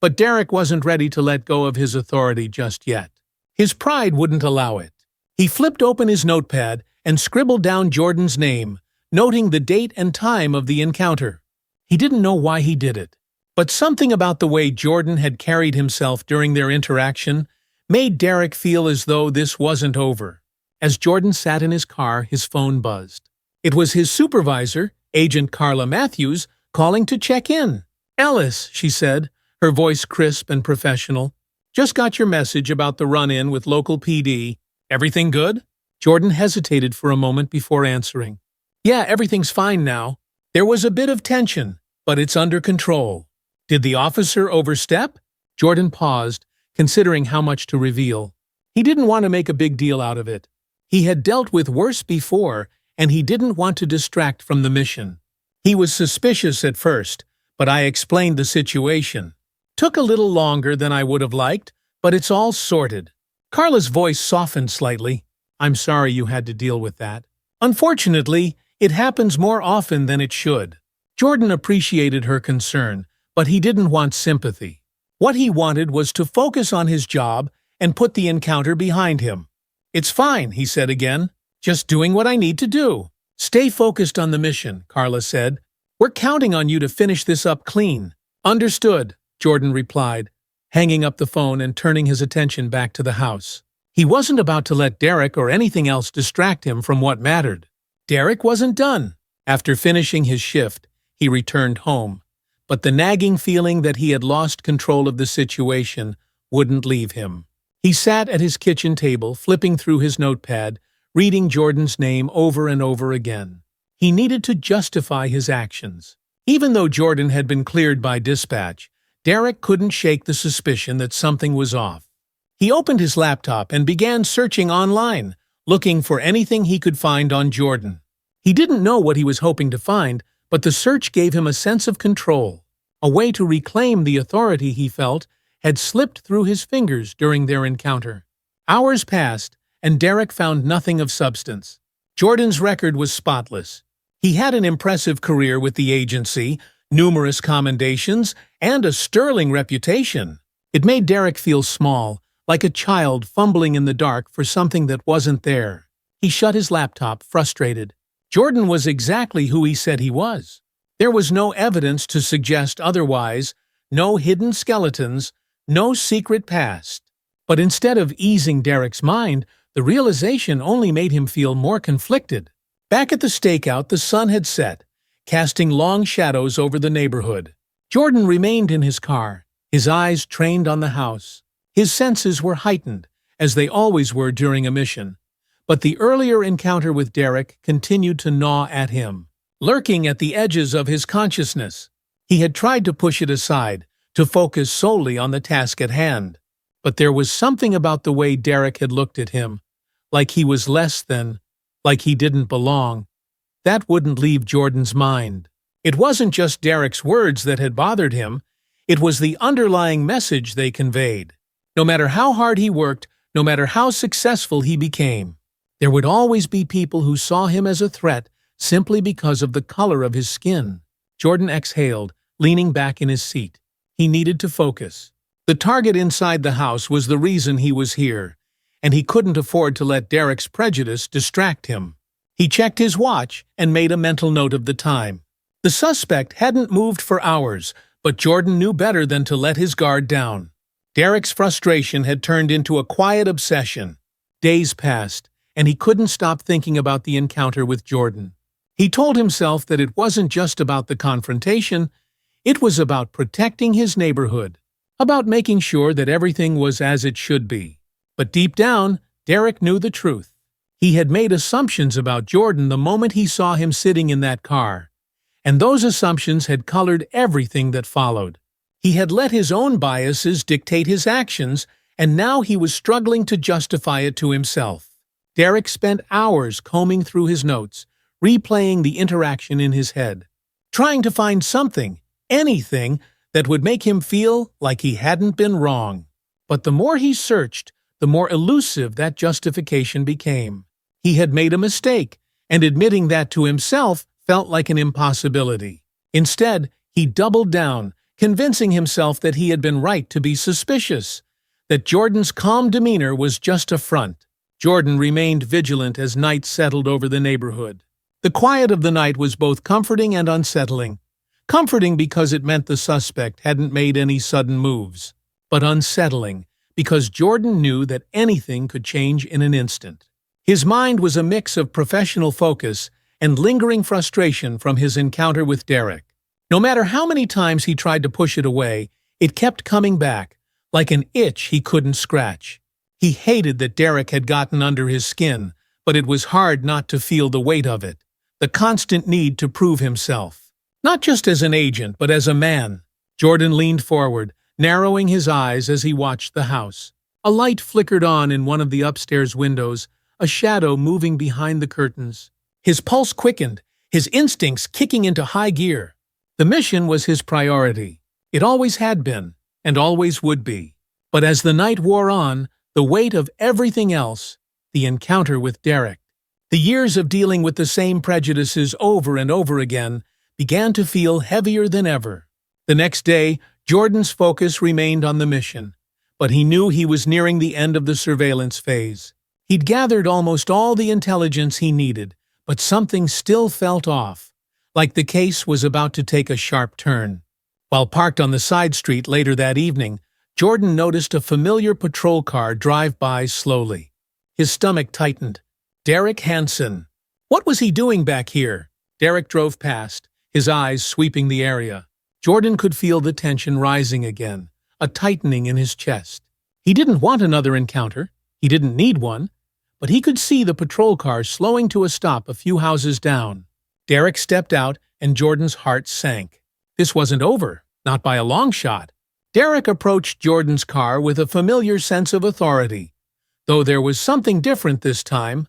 But Derek wasn't ready to let go of his authority just yet. His pride wouldn't allow it. He flipped open his notepad and scribbled down Jordan's name, noting the date and time of the encounter. He didn't know why he did it, but something about the way Jordan had carried himself during their interaction made Derek feel as though this wasn't over. As Jordan sat in his car, his phone buzzed. It was his supervisor, Agent Carla Matthews, calling to check in. "Ellis," she said, her voice crisp and professional. "Just got your message about the run-in with local PD. Everything good?" Jordan hesitated for a moment before answering. "Yeah, everything's fine now. There was a bit of tension, but it's under control." "Did the officer overstep?" Jordan paused, considering how much to reveal. He didn't want to make a big deal out of it. He had dealt with worse before, and he didn't want to distract from the mission. "He was suspicious at first, but I explained the situation. Took a little longer than I would have liked, but it's all sorted." Carla's voice softened slightly. "I'm sorry you had to deal with that. Unfortunately, it happens more often than it should." Jordan appreciated her concern, but he didn't want sympathy. What he wanted was to focus on his job and put the encounter behind him. "It's fine," he said again. "Just doing what I need to do." "Stay focused on the mission," Carla said. "We're counting on you to finish this up clean." "Understood," Jordan replied, hanging up the phone and turning his attention back to the house. He wasn't about to let Derek or anything else distract him from what mattered. Derek wasn't done. After finishing his shift, he returned home. but the nagging feeling that he had lost control of the situation wouldn't leave him. He sat at his kitchen table, flipping through his notepad, reading Jordan's name over and over again. He needed to justify his actions. Even though Jordan had been cleared by dispatch, Derek couldn't shake the suspicion that something was off. He opened his laptop and began searching online, looking for anything he could find on Jordan. He didn't know what he was hoping to find, but the search gave him a sense of control. A way to reclaim the authority he felt had slipped through his fingers during their encounter. Hours passed, and Derek found nothing of substance. Jordan's record was spotless. He had an impressive career with the agency, numerous commendations, and a sterling reputation. It made Derek feel small, like a child fumbling in the dark for something that wasn't there. He shut his laptop, frustrated. Jordan was exactly who he said he was. There was no evidence to suggest otherwise, no hidden skeletons, no secret past. But instead of easing Derek's mind, the realization only made him feel more conflicted. Back at the stakeout, the sun had set, casting long shadows over the neighborhood. Jordan remained in his car, his eyes trained on the house. His senses were heightened, as they always were during a mission. But the earlier encounter with Derek continued to gnaw at him, lurking at the edges of his consciousness. He had tried to push it aside, to focus solely on the task at hand. But there was something about the way Derek had looked at him, like he was less than, like he didn't belong. That wouldn't leave Jordan's mind. It wasn't just Derek's words that had bothered him, it was the underlying message they conveyed. No matter how hard he worked, no matter how successful he became, there would always be people who saw him as a threat simply because of the color of his skin. Jordan exhaled, leaning back in his seat. He needed to focus. The target inside the house was the reason he was here, and he couldn't afford to let Derek's prejudice distract him. He checked his watch and made a mental note of the time. The suspect hadn't moved for hours, but Jordan knew better than to let his guard down. Derek's frustration had turned into a quiet obsession. Days passed, and he couldn't stop thinking about the encounter with Jordan. He told himself that it wasn't just about the confrontation, it was about protecting his neighborhood, about making sure that everything was as it should be. But deep down, Derek knew the truth. He had made assumptions about Jordan the moment he saw him sitting in that car, and those assumptions had colored everything that followed. He had let his own biases dictate his actions, and now he was struggling to justify it to himself. Derek spent hours combing through his notes, replaying the interaction in his head, trying to find something, anything, that would make him feel like he hadn't been wrong. But the more he searched, the more elusive that justification became. He had made a mistake, and admitting that to himself felt like an impossibility. Instead, he doubled down, convincing himself that he had been right to be suspicious, that Jordan's calm demeanor was just a front. Jordan remained vigilant as night settled over the neighborhood. The quiet of the night was both comforting and unsettling. Comforting because it meant the suspect hadn't made any sudden moves, but unsettling because Jordan knew that anything could change in an instant. His mind was a mix of professional focus and lingering frustration from his encounter with Derek. No matter how many times he tried to push it away, it kept coming back, like an itch he couldn't scratch. He hated that Derek had gotten under his skin, but it was hard not to feel the weight of it, the constant need to prove himself. Not just as an agent, but as a man. Jordan leaned forward, narrowing his eyes as he watched the house. A light flickered on in one of the upstairs windows, a shadow moving behind the curtains. His pulse quickened, his instincts kicking into high gear. The mission was his priority. It always had been, and always would be. But as the night wore on, the weight of everything else, the encounter with Derek, the years of dealing with the same prejudices over and over again, began to feel heavier than ever. The next day, Jordan's focus remained on the mission, but he knew he was nearing the end of the surveillance phase. He'd gathered almost all the intelligence he needed, but something still felt off, like the case was about to take a sharp turn. While parked on the side street later that evening, Jordan noticed a familiar patrol car drive by slowly. His stomach tightened. Derek Hansen. What was he doing back here? Derek drove past, his eyes sweeping the area. Jordan could feel the tension rising again, a tightening in his chest. He didn't want another encounter. He didn't need one. But he could see the patrol car slowing to a stop a few houses down. Derek stepped out, and Jordan's heart sank. This wasn't over, not by a long shot. Derek approached Jordan's car with a familiar sense of authority, though there was something different this time.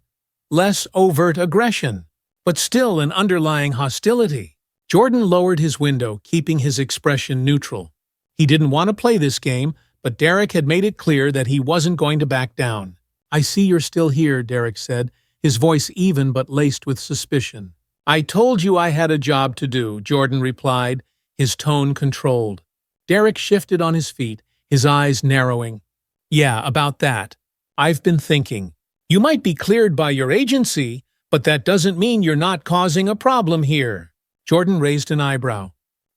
Less overt aggression, but still an underlying hostility. Jordan lowered his window, keeping his expression neutral. He didn't want to play this game, but Derek had made it clear that he wasn't going to back down. "I see you're still here," Derek said, his voice even but laced with suspicion. "I told you I had a job to do," Jordan replied, his tone controlled. Derek shifted on his feet, his eyes narrowing. "Yeah, about that. I've been thinking. You might be cleared by your agency, but that doesn't mean you're not causing a problem here." Jordan raised an eyebrow.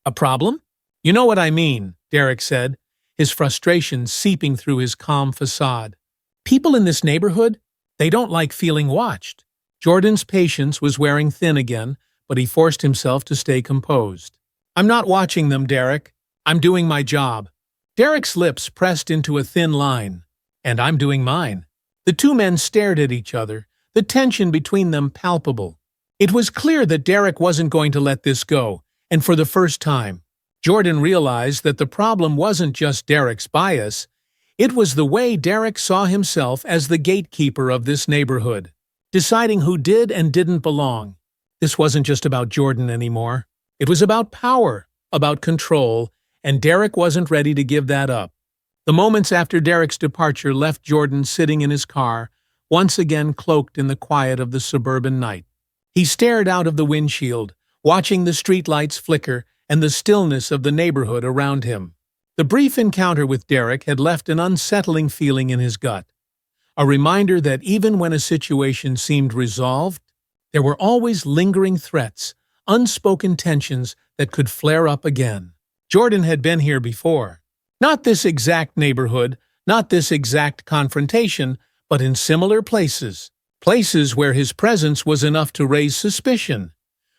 "A problem?" "You know what I mean," Derek said, his frustration seeping through his calm facade. "People in this neighborhood, they don't like feeling watched." Jordan's patience was wearing thin again, but he forced himself to stay composed. "I'm not watching them, Derek. I'm doing my job." Derek's lips pressed into a thin line. "And I'm doing mine." The two men stared at each other, the tension between them palpable. It was clear that Derek wasn't going to let this go, and for the first time, Jordan realized that the problem wasn't just Derek's bias. It was the way Derek saw himself as the gatekeeper of this neighborhood, deciding who did and didn't belong. This wasn't just about Jordan anymore. It was about power, about control, and Derek wasn't ready to give that up. The moments after Derek's departure left Jordan sitting in his car, once again cloaked in the quiet of the suburban night. He stared out of the windshield, watching the streetlights flicker and the stillness of the neighborhood around him. The brief encounter with Derek had left an unsettling feeling in his gut, a reminder that even when a situation seemed resolved, there were always lingering threats, unspoken tensions that could flare up again. Jordan had been here before. Not this exact neighborhood, not this exact confrontation, but in similar places. Places where his presence was enough to raise suspicion,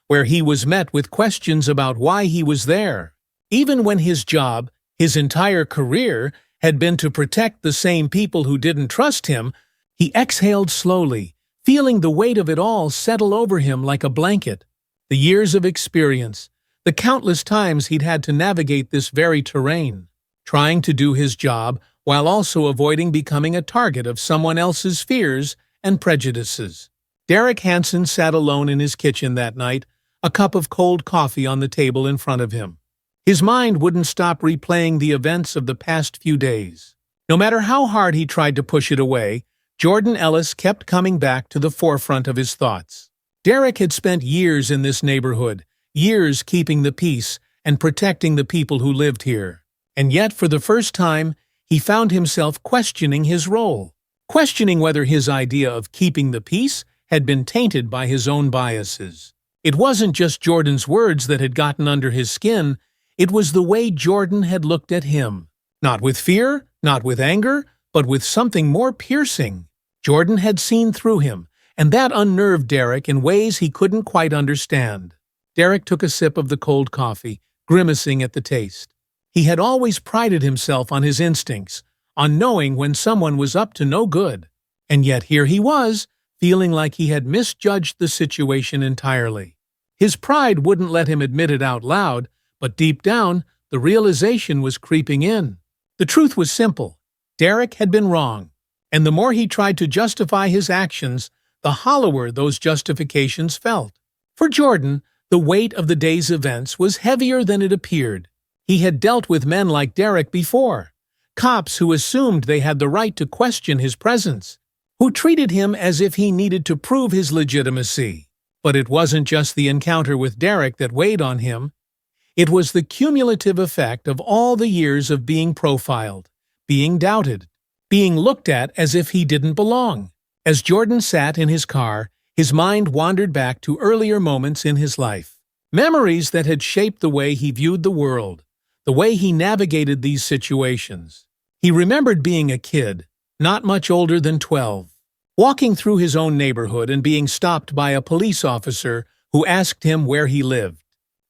where he was met with questions about why he was there. Even when his job, his entire career, had been to protect the same people who didn't trust him, he exhaled slowly, feeling the weight of it all settle over him like a blanket. The years of experience, the countless times he'd had to navigate this very terrain, trying to do his job while also avoiding becoming a target of someone else's fears and prejudices. Derek Hansen sat alone in his kitchen that night, a cup of cold coffee on the table in front of him. His mind wouldn't stop replaying the events of the past few days. No matter how hard he tried to push it away, Jordan Ellis kept coming back to the forefront of his thoughts. Derek had spent years in this neighborhood, years keeping the peace and protecting the people who lived here. And yet, for the first time, he found himself questioning his role, questioning whether his idea of keeping the peace had been tainted by his own biases. It wasn't just Jordan's words that had gotten under his skin, it was the way Jordan had looked at him. Not with fear, not with anger, but with something more piercing. Jordan had seen through him, and that unnerved Derek in ways he couldn't quite understand. Derek took a sip of the cold coffee, grimacing at the taste. He had always prided himself on his instincts, on knowing when someone was up to no good. And yet here he was, feeling like he had misjudged the situation entirely. His pride wouldn't let him admit it out loud, but deep down, the realization was creeping in. The truth was simple. Derek had been wrong, and the more he tried to justify his actions, the hollower those justifications felt. For Jordan, the weight of the day's events was heavier than it appeared. He had dealt with men like Derek before, cops who assumed they had the right to question his presence, who treated him as if he needed to prove his legitimacy. But it wasn't just the encounter with Derek that weighed on him. It was the cumulative effect of all the years of being profiled, being doubted, being looked at as if he didn't belong. As Jordan sat in his car, his mind wandered back to earlier moments in his life, memories that had shaped the way he viewed the world, the way he navigated these situations. He remembered being a kid, not much older than 12, walking through his own neighborhood and being stopped by a police officer who asked him where he lived.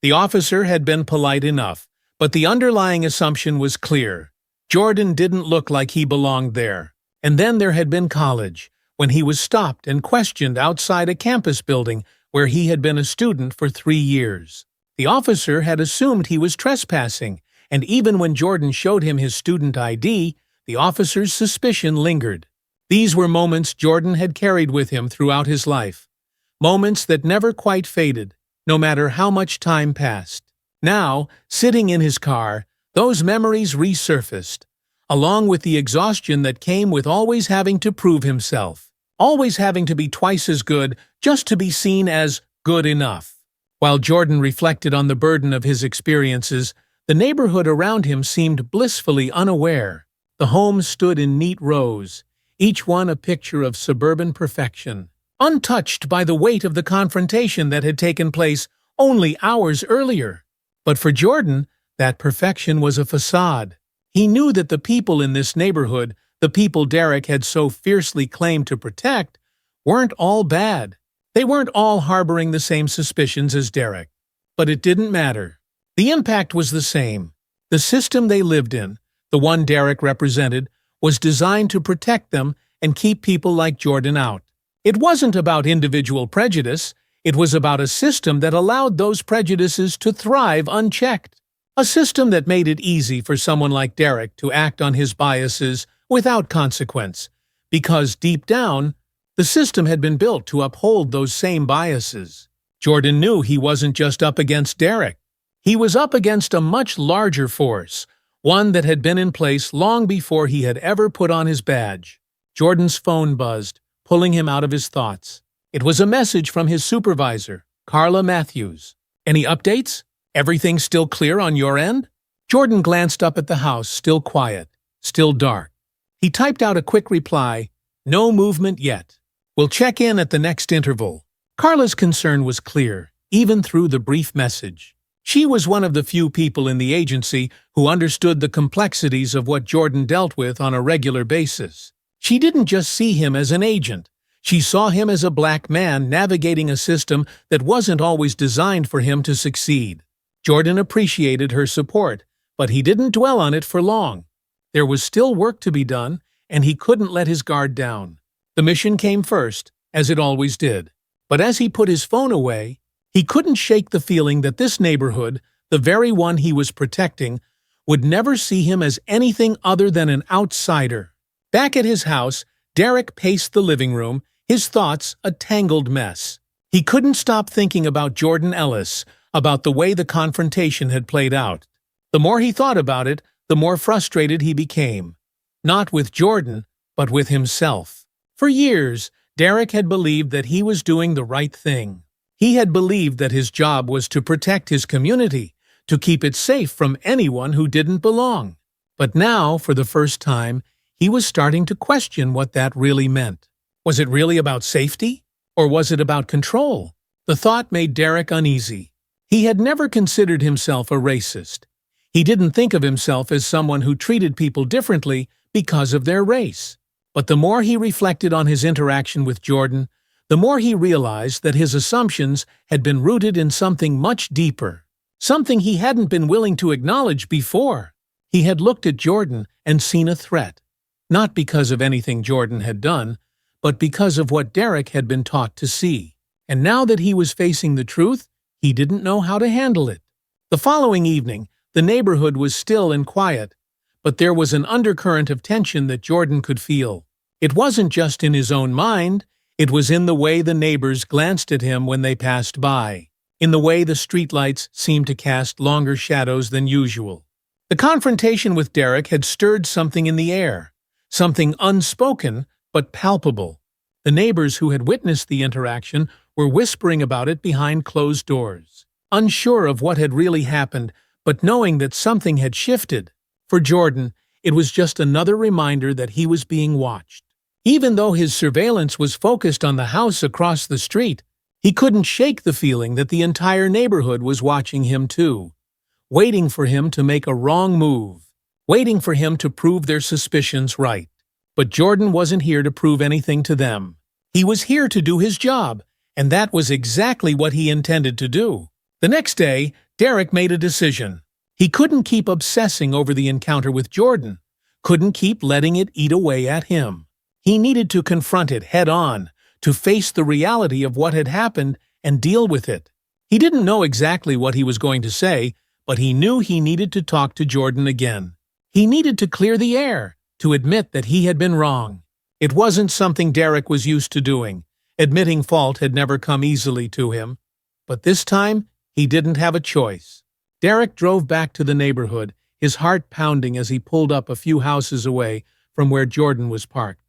The officer had been polite enough, But the underlying assumption was clear. Jordan didn't look like he belonged there. And then there had been college, when he was stopped and questioned outside a campus building where he had been a student for 3 years. The officer had assumed he was trespassing, and even when Jordan showed him his student ID, the officer's suspicion lingered. These were moments Jordan had carried with him throughout his life. Moments that never quite faded, no matter how much time passed. Now, sitting in his car, those memories resurfaced, along with the exhaustion that came with always having to prove himself, always having to be twice as good just to be seen as good enough. While Jordan reflected on the burden of his experiences, the neighborhood around him seemed blissfully unaware. The homes stood in neat rows, each one a picture of suburban perfection, untouched by the weight of the confrontation that had taken place only hours earlier. But for Jordan, that perfection was a facade. He knew that the people in this neighborhood, the people Derek had so fiercely claimed to protect, weren't all bad. They weren't all harboring the same suspicions as Derek. But it didn't matter. The impact was the same. The system they lived in, the one Derek represented, was designed to protect them and keep people like Jordan out. It wasn't about individual prejudice. It was about a system that allowed those prejudices to thrive unchecked. A system that made it easy for someone like Derek to act on his biases without consequence, because deep down, the system had been built to uphold those same biases. Jordan knew he wasn't just up against Derek. He was up against a much larger force, one that had been in place long before he had ever put on his badge. Jordan's phone buzzed, pulling him out of his thoughts. It was a message from his supervisor, Carla Matthews. "Any updates? Everything still clear on your end?" Jordan glanced up at the house, still quiet, still dark. He typed out a quick reply, "No movement yet. We'll check in at the next interval." Carla's concern was clear, even through the brief message. She was one of the few people in the agency who understood the complexities of what Jordan dealt with on a regular basis. She didn't just see him as an agent. She saw him as a black man navigating a system that wasn't always designed for him to succeed. Jordan appreciated her support, but he didn't dwell on it for long. There was still work to be done, and he couldn't let his guard down. The mission came first, as it always did. But as he put his phone away, he couldn't shake the feeling that this neighborhood, the very one he was protecting, would never see him as anything other than an outsider. Back at his house, Derek paced the living room, his thoughts a tangled mess. He couldn't stop thinking about Jordan Ellis, about the way the confrontation had played out. The more he thought about it, the more frustrated he became. Not with Jordan, but with himself. For years, Derek had believed that he was doing the right thing. He had believed that his job was to protect his community, to keep it safe from anyone who didn't belong. But now, for the first time, he was starting to question what that really meant. Was it really about safety? Or was it about control? The thought made Derek uneasy. He had never considered himself a racist. He didn't think of himself as someone who treated people differently because of their race. But the more he reflected on his interaction with Jordan, the more he realized that his assumptions had been rooted in something much deeper, something he hadn't been willing to acknowledge before. He had looked at Jordan and seen a threat, not because of anything Jordan had done, but because of what Derek had been taught to see. And now that he was facing the truth, he didn't know how to handle it. The following evening, the neighborhood was still and quiet, but there was an undercurrent of tension that Jordan could feel. It wasn't just in his own mind, it was in the way the neighbors glanced at him when they passed by, in the way the streetlights seemed to cast longer shadows than usual. The confrontation with Derek had stirred something in the air, something unspoken but palpable. The neighbors who had witnessed the interaction were whispering about it behind closed doors, unsure of what had really happened, but knowing that something had shifted. For Jordan, it was just another reminder that he was being watched. Even though his surveillance was focused on the house across the street, he couldn't shake the feeling that the entire neighborhood was watching him too, waiting for him to make a wrong move, waiting for him to prove their suspicions right. But Jordan wasn't here to prove anything to them. He was here to do his job, and that was exactly what he intended to do. The next day, Derek made a decision. He couldn't keep obsessing over the encounter with Jordan, couldn't keep letting it eat away at him. He needed to confront it head-on, to face the reality of what had happened and deal with it. He didn't know exactly what he was going to say, but he knew he needed to talk to Jordan again. He needed to clear the air, to admit that he had been wrong. It wasn't something Derek was used to doing. Admitting fault had never come easily to him. But this time, he didn't have a choice. Derek drove back to the neighborhood, his heart pounding as he pulled up a few houses away from where Jordan was parked.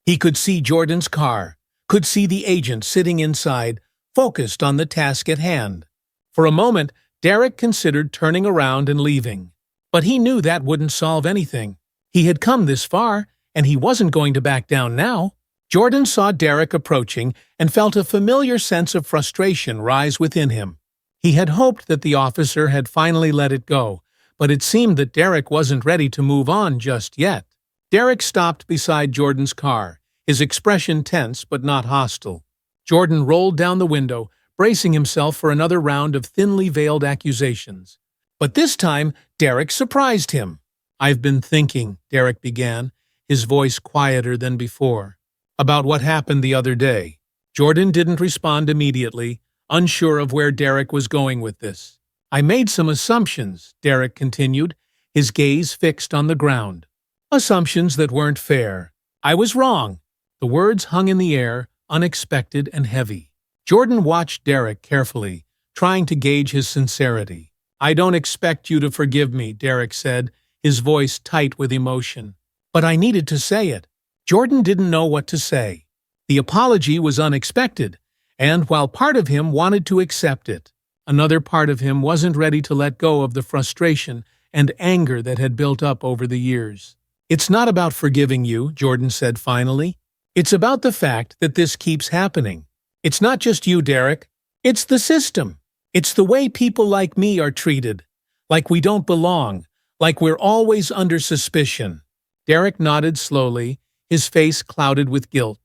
He could see Jordan's car, could see the agent sitting inside, focused on the task at hand. For a moment, Derek considered turning around and leaving. But he knew that wouldn't solve anything. He had come this far, and he wasn't going to back down now. Jordan saw Derek approaching and felt a familiar sense of frustration rise within him. He had hoped that the officer had finally let it go, but it seemed that Derek wasn't ready to move on just yet. Derek stopped beside Jordan's car, his expression tense but not hostile. Jordan rolled down the window, bracing himself for another round of thinly veiled accusations. But this time, Derek surprised him. "I've been thinking," Derek began, his voice quieter than before, "about what happened the other day." Jordan didn't respond immediately, unsure of where Derek was going with this. "I made some assumptions," Derek continued, his gaze fixed on the ground. "Assumptions that weren't fair. I was wrong." The words hung in the air, unexpected and heavy. Jordan watched Derek carefully, trying to gauge his sincerity. "I don't expect you to forgive me," Derek said, his voice tight with emotion. "But I needed to say it." Jordan didn't know what to say. The apology was unexpected, and while part of him wanted to accept it, another part of him wasn't ready to let go of the frustration and anger that had built up over the years. "It's not about forgiving you," Jordan said finally. "It's about the fact that this keeps happening. It's not just you, Derek. It's the system. It's the way people like me are treated. Like we don't belong. Like we're always under suspicion." Derek nodded slowly, his face clouded with guilt.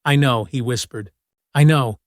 "I know," he whispered. "I know."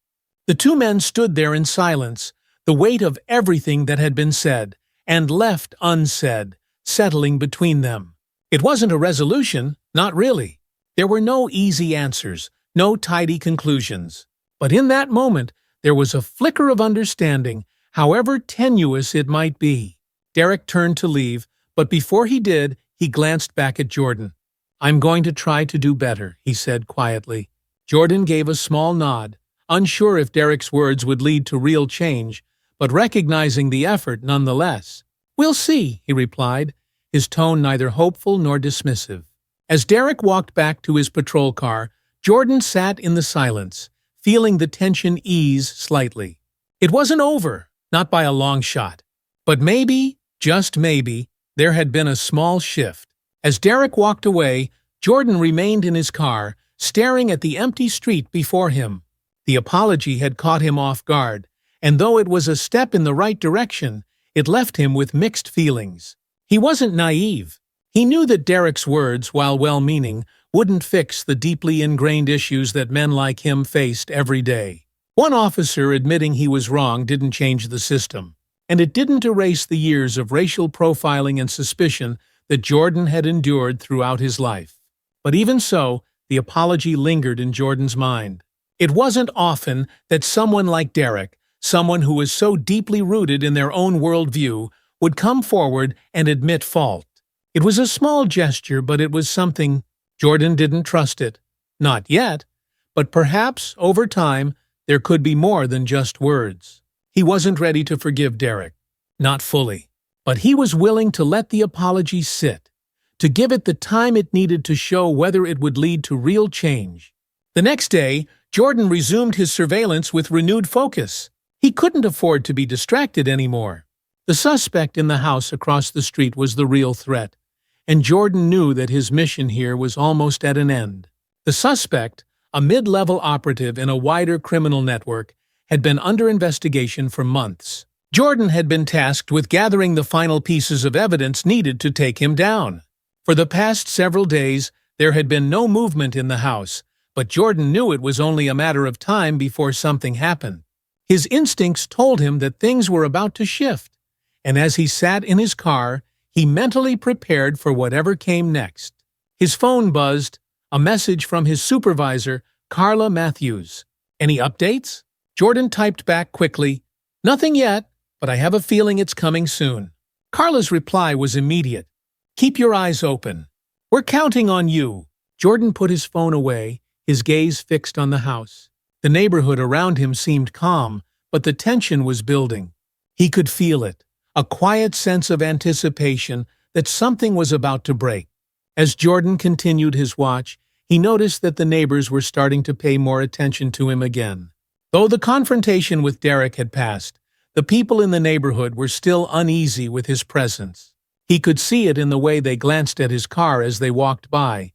The two men stood there in silence, the weight of everything that had been said, and left unsaid, settling between them. It wasn't a resolution, not really. There were no easy answers, no tidy conclusions. But in that moment, there was a flicker of understanding, however tenuous it might be. Derek turned to leave, but before he did, he glanced back at Jordan. "I'm going to try to do better," he said quietly. Jordan gave a small nod, unsure if Derek's words would lead to real change, but recognizing the effort nonetheless. "We'll see," he replied, his tone neither hopeful nor dismissive. As Derek walked back to his patrol car, Jordan sat in the silence, feeling the tension ease slightly. It wasn't over, not by a long shot. But maybe, just maybe, there had been a small shift. As Derek walked away, Jordan remained in his car, staring at the empty street before him. The apology had caught him off guard, and though it was a step in the right direction, it left him with mixed feelings. He wasn't naive. He knew that Derek's words, while well-meaning, wouldn't fix the deeply ingrained issues that men like him faced every day. One officer admitting he was wrong didn't change the system, and it didn't erase the years of racial profiling and suspicion that Jordan had endured throughout his life. But even so, the apology lingered in Jordan's mind. It wasn't often that someone like Derek, someone who was so deeply rooted in their own worldview, would come forward and admit fault. It was a small gesture, but it was something. Jordan didn't trust it. Not yet, but perhaps, over time, there could be more than just words. He wasn't ready to forgive Derek. Not fully. But he was willing to let the apology sit, to give it the time it needed to show whether it would lead to real change. The next day, Jordan resumed his surveillance with renewed focus. He couldn't afford to be distracted anymore. The suspect in the house across the street was the real threat, and Jordan knew that his mission here was almost at an end. The suspect, a mid-level operative in a wider criminal network, had been under investigation for months. Jordan had been tasked with gathering the final pieces of evidence needed to take him down. For the past several days, there had been no movement in the house, but Jordan knew it was only a matter of time before something happened. His instincts told him that things were about to shift, and as he sat in his car, he mentally prepared for whatever came next. His phone buzzed, a message from his supervisor, Carla Matthews. "Any updates?" Jordan typed back quickly, "Nothing yet, but I have a feeling it's coming soon." Carla's reply was immediate. "Keep your eyes open. We're counting on you." Jordan put his phone away, his gaze fixed on the house. The neighborhood around him seemed calm, but the tension was building. He could feel it, a quiet sense of anticipation that something was about to break. As Jordan continued his watch, he noticed that the neighbors were starting to pay more attention to him again. Though the confrontation with Derek had passed, the people in the neighborhood were still uneasy with his presence. He could see it in the way they glanced at his car as they walked by,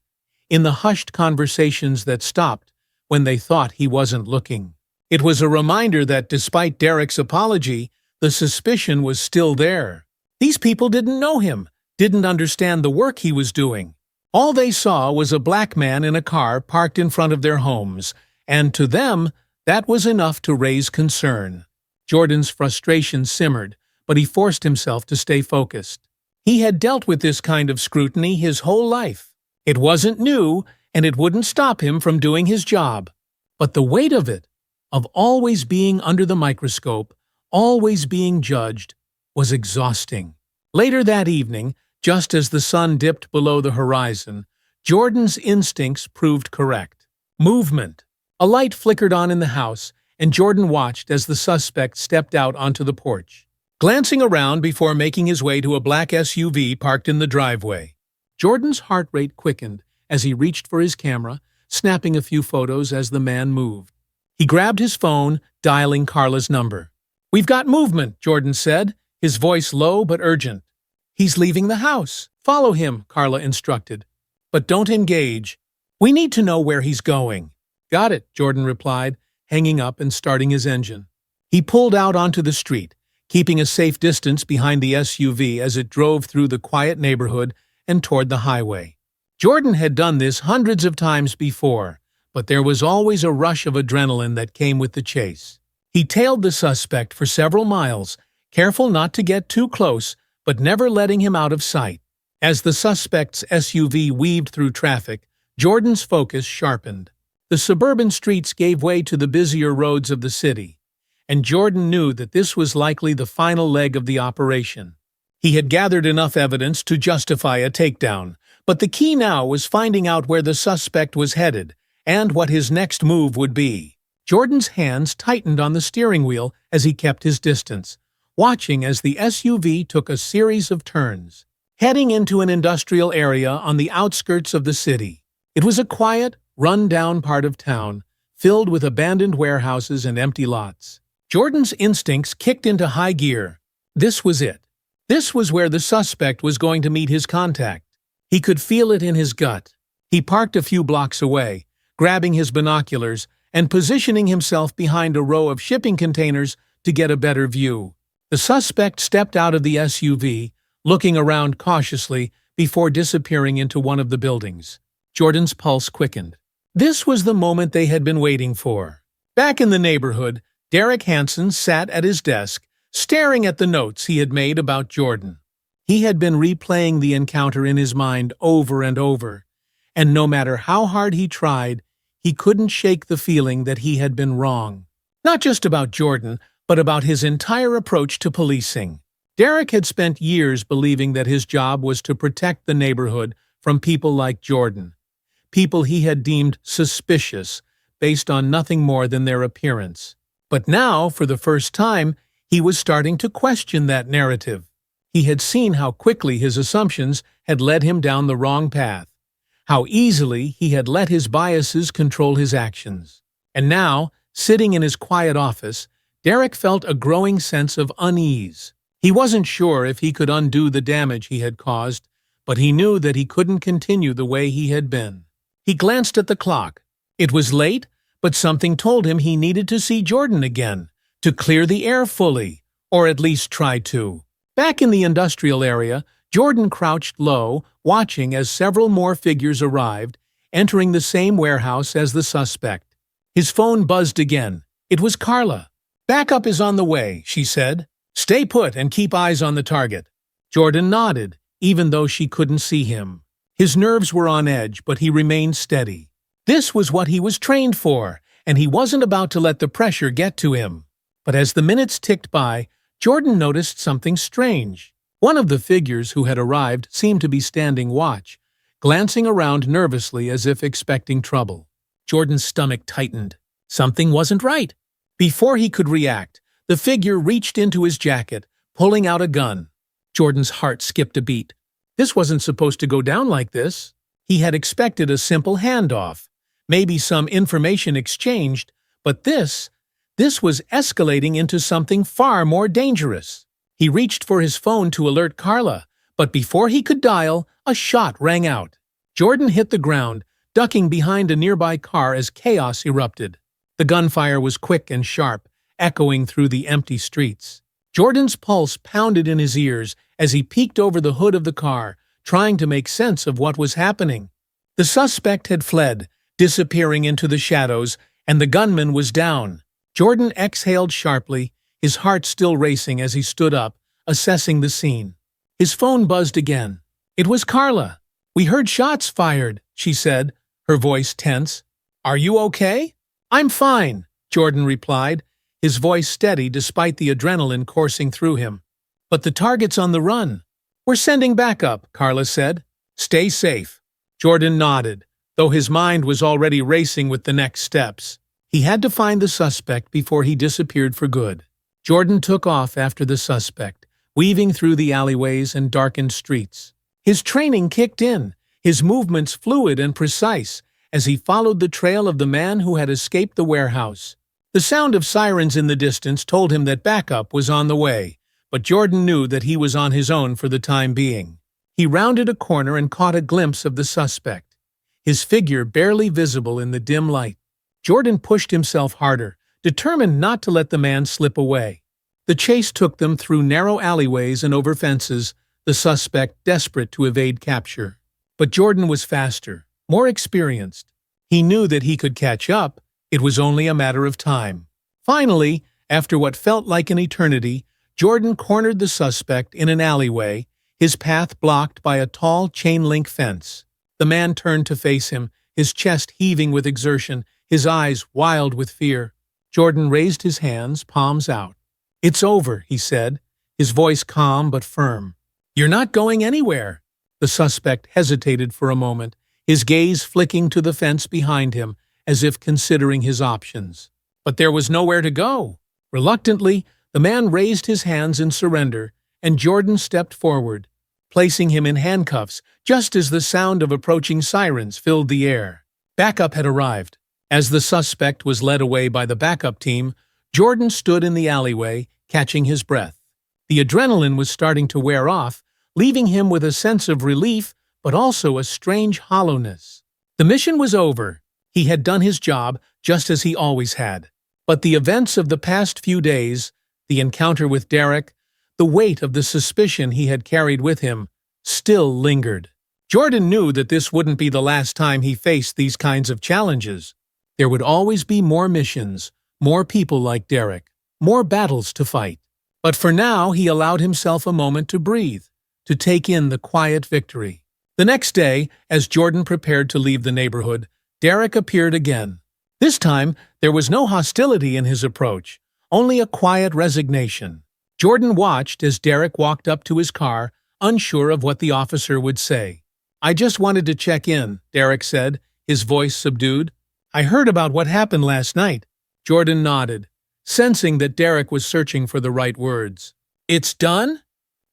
in the hushed conversations that stopped when they thought he wasn't looking. It was a reminder that despite Derek's apology, the suspicion was still there. These people didn't know him, didn't understand the work he was doing. All they saw was a black man in a car parked in front of their homes, and to them, that was enough to raise concern. Jordan's frustration simmered, but he forced himself to stay focused. He had dealt with this kind of scrutiny his whole life. It wasn't new, and it wouldn't stop him from doing his job. But the weight of it, of always being under the microscope, always being judged, was exhausting. Later that evening, just as the sun dipped below the horizon, Jordan's instincts proved correct. Movement. A light flickered on in the house, and Jordan watched as the suspect stepped out onto the porch, glancing around before making his way to a black SUV parked in the driveway. Jordan's heart rate quickened as he reached for his camera, snapping a few photos as the man moved. He grabbed his phone, dialing Carla's number. "We've got movement," Jordan said, his voice low but urgent. "He's leaving the house. Follow him," Carla instructed. "But don't engage. We need to know where he's going." "Got it," Jordan replied, hanging up and starting his engine. He pulled out onto the street, keeping a safe distance behind the SUV as it drove through the quiet neighborhood and toward the highway. Jordan had done this hundreds of times before, but there was always a rush of adrenaline that came with the chase. He tailed the suspect for several miles, careful not to get too close, but never letting him out of sight. As the suspect's SUV weaved through traffic, Jordan's focus sharpened. The suburban streets gave way to the busier roads of the city, and Jordan knew that this was likely the final leg of the operation. He had gathered enough evidence to justify a takedown, but the key now was finding out where the suspect was headed and what his next move would be. Jordan's hands tightened on the steering wheel as he kept his distance, watching as the SUV took a series of turns, heading into an industrial area on the outskirts of the city. It was a quiet, run-down part of town, filled with abandoned warehouses and empty lots. Jordan's instincts kicked into high gear. This was it. This was where the suspect was going to meet his contact. He could feel it in his gut. He parked a few blocks away, grabbing his binoculars and positioning himself behind a row of shipping containers to get a better view. The suspect stepped out of the SUV, looking around cautiously before disappearing into one of the buildings. Jordan's pulse quickened. This was the moment they had been waiting for. Back in the neighborhood, Derek Hansen sat at his desk, staring at the notes he had made about Jordan. He had been replaying the encounter in his mind over and over, and no matter how hard he tried, he couldn't shake the feeling that he had been wrong. Not just about Jordan, but about his entire approach to policing. Derek had spent years believing that his job was to protect the neighborhood from people like Jordan, people he had deemed suspicious based on nothing more than their appearance. But now, for the first time, he was starting to question that narrative. He had seen how quickly his assumptions had led him down the wrong path, how easily he had let his biases control his actions. And now, sitting in his quiet office, Derek felt a growing sense of unease. He wasn't sure if he could undo the damage he had caused, but he knew that he couldn't continue the way he had been. He glanced at the clock. It was late, but something told him he needed to see Jordan again, to clear the air fully, or at least try to. Back in the industrial area, Jordan crouched low, watching as several more figures arrived, entering the same warehouse as the suspect. His phone buzzed again. It was Carla. "Backup is on the way," she said. Stay put and keep eyes on the target. Jordan nodded, even though she couldn't see him. His nerves were on edge, but he remained steady. This was what he was trained for, and he wasn't about to let the pressure get to him. But as the minutes ticked by, Jordan noticed something strange. One of the figures who had arrived seemed to be standing watch, glancing around nervously as if expecting trouble. Jordan's stomach tightened. Something wasn't right. Before he could react, the figure reached into his jacket, pulling out a gun. Jordan's heart skipped a beat. This wasn't supposed to go down like this. He had expected a simple handoff, maybe some information exchanged, but this was escalating into something far more dangerous. He reached for his phone to alert Carla, but before he could dial, a shot rang out. Jordan hit the ground, ducking behind a nearby car as chaos erupted. The gunfire was quick and sharp, echoing through the empty streets. Jordan's pulse pounded in his ears as he peeked over the hood of the car, trying to make sense of what was happening. The suspect had fled, disappearing into the shadows, and the gunman was down. Jordan exhaled sharply, his heart still racing as he stood up, assessing the scene. His phone buzzed again. It was Carla. "We heard shots fired," she said, her voice tense. "Are you okay?" "I'm fine," Jordan replied, his voice steady despite the adrenaline coursing through him. "But the target's on the run." "We're sending backup," Carla said. "Stay safe." Jordan nodded, though his mind was already racing with the next steps. He had to find the suspect before he disappeared for good. Jordan took off after the suspect, weaving through the alleyways and darkened streets. His training kicked in, his movements fluid and precise, as he followed the trail of the man who had escaped the warehouse. The sound of sirens in the distance told him that backup was on the way, but Jordan knew that he was on his own for the time being. He rounded a corner and caught a glimpse of the suspect, his figure barely visible in the dim light. Jordan pushed himself harder, determined not to let the man slip away. The chase took them through narrow alleyways and over fences, the suspect desperate to evade capture. But Jordan was faster, more experienced. He knew that he could catch up. It was only a matter of time. Finally, after what felt like an eternity, Jordan cornered the suspect in an alleyway, his path blocked by a tall chain-link fence. The man turned to face him, his chest heaving with exertion, his eyes wild with fear. Jordan raised his hands, palms out. "It's over," he said, his voice calm but firm. "You're not going anywhere." The suspect hesitated for a moment, his gaze flicking to the fence behind him, as if considering his options. But there was nowhere to go. Reluctantly, the man raised his hands in surrender, and Jordan stepped forward, placing him in handcuffs just as the sound of approaching sirens filled the air. Backup had arrived. As the suspect was led away by the backup team, Jordan stood in the alleyway, catching his breath. The adrenaline was starting to wear off, leaving him with a sense of relief, but also a strange hollowness. The mission was over. He had done his job, just as he always had. But the events of the past few days, the encounter with Derek, the weight of the suspicion he had carried with him, still lingered. Jordan knew that this wouldn't be the last time he faced these kinds of challenges. There would always be more missions, more people like Derek, more battles to fight. But for now, he allowed himself a moment to breathe, to take in the quiet victory. The next day, as Jordan prepared to leave the neighborhood, Derek appeared again. This time, there was no hostility in his approach, only a quiet resignation. Jordan watched as Derek walked up to his car, unsure of what the officer would say. "I just wanted to check in," Derek said, his voice subdued. "I heard about what happened last night." Jordan nodded, sensing that Derek was searching for the right words. "It's done?"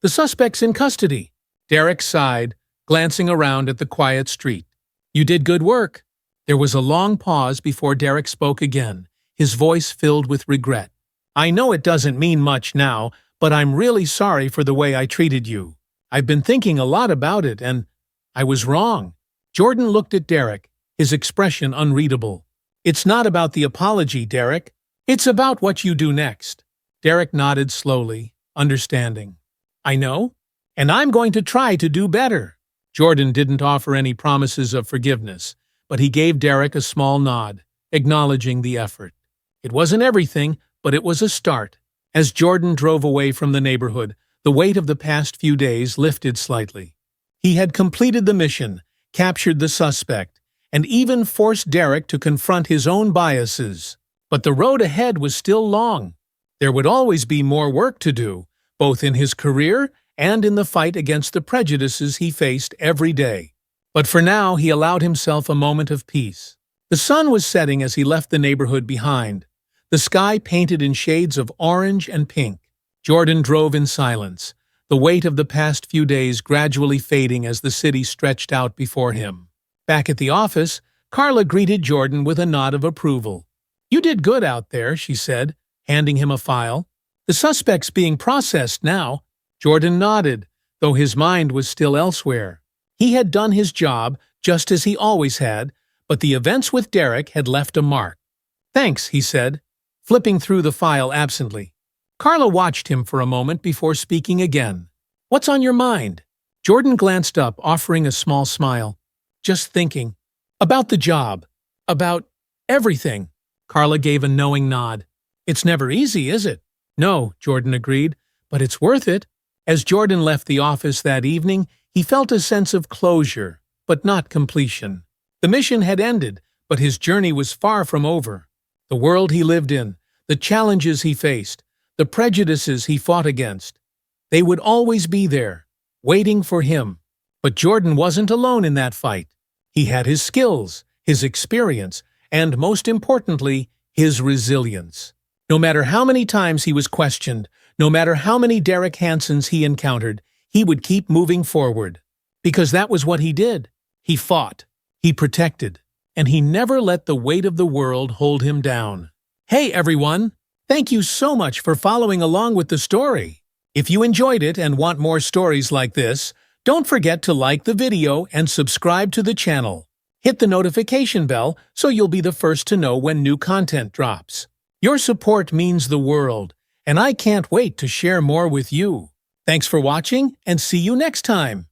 "The suspect's in custody." Derek sighed, glancing around at the quiet street. "You did good work." There was a long pause before Derek spoke again, his voice filled with regret. "I know it doesn't mean much now, but I'm really sorry for the way I treated you. I've been thinking a lot about it, and I was wrong." Jordan looked at Derek, his expression unreadable. "It's not about the apology, Derek. It's about what you do next." Derek nodded slowly, understanding. "I know, and I'm going to try to do better." Jordan didn't offer any promises of forgiveness, but he gave Derek a small nod, acknowledging the effort. It wasn't everything, but it was a start. As Jordan drove away from the neighborhood, the weight of the past few days lifted slightly. He had completed the mission, captured the suspect, and even forced Derek to confront his own biases. But the road ahead was still long. There would always be more work to do, both in his career and in the fight against the prejudices he faced every day. But for now, he allowed himself a moment of peace. The sun was setting as he left the neighborhood behind, the sky painted in shades of orange and pink. Jordan drove in silence, the weight of the past few days gradually fading as the city stretched out before him. Back at the office, Carla greeted Jordan with a nod of approval. "You did good out there," she said, handing him a file. "The suspect's being processed now." Jordan nodded, though his mind was still elsewhere. He had done his job, just as he always had, but the events with Derek had left a mark. "Thanks," he said, flipping through the file absently. Carla watched him for a moment before speaking again. "What's on your mind?" Jordan glanced up, offering a small smile. "Just thinking. About the job. About everything." Carla gave a knowing nod. "It's never easy, is it?" "No," Jordan agreed, "but it's worth it." As Jordan left the office that evening, he felt a sense of closure, but not completion. The mission had ended, but his journey was far from over. The world he lived in, the challenges he faced, the prejudices he fought against, they would always be there, waiting for him. But Jordan wasn't alone in that fight. He had his skills, his experience, and most importantly, his resilience. No matter how many times he was questioned, no matter how many Derek Hansons he encountered, he would keep moving forward. Because that was what he did. He fought, he protected, and he never let the weight of the world hold him down. Hey everyone! Thank you so much for following along with the story. If you enjoyed it and want more stories like this, don't forget to like the video and subscribe to the channel. Hit the notification bell so you'll be the first to know when new content drops. Your support means the world, and I can't wait to share more with you. Thanks for watching, and see you next time.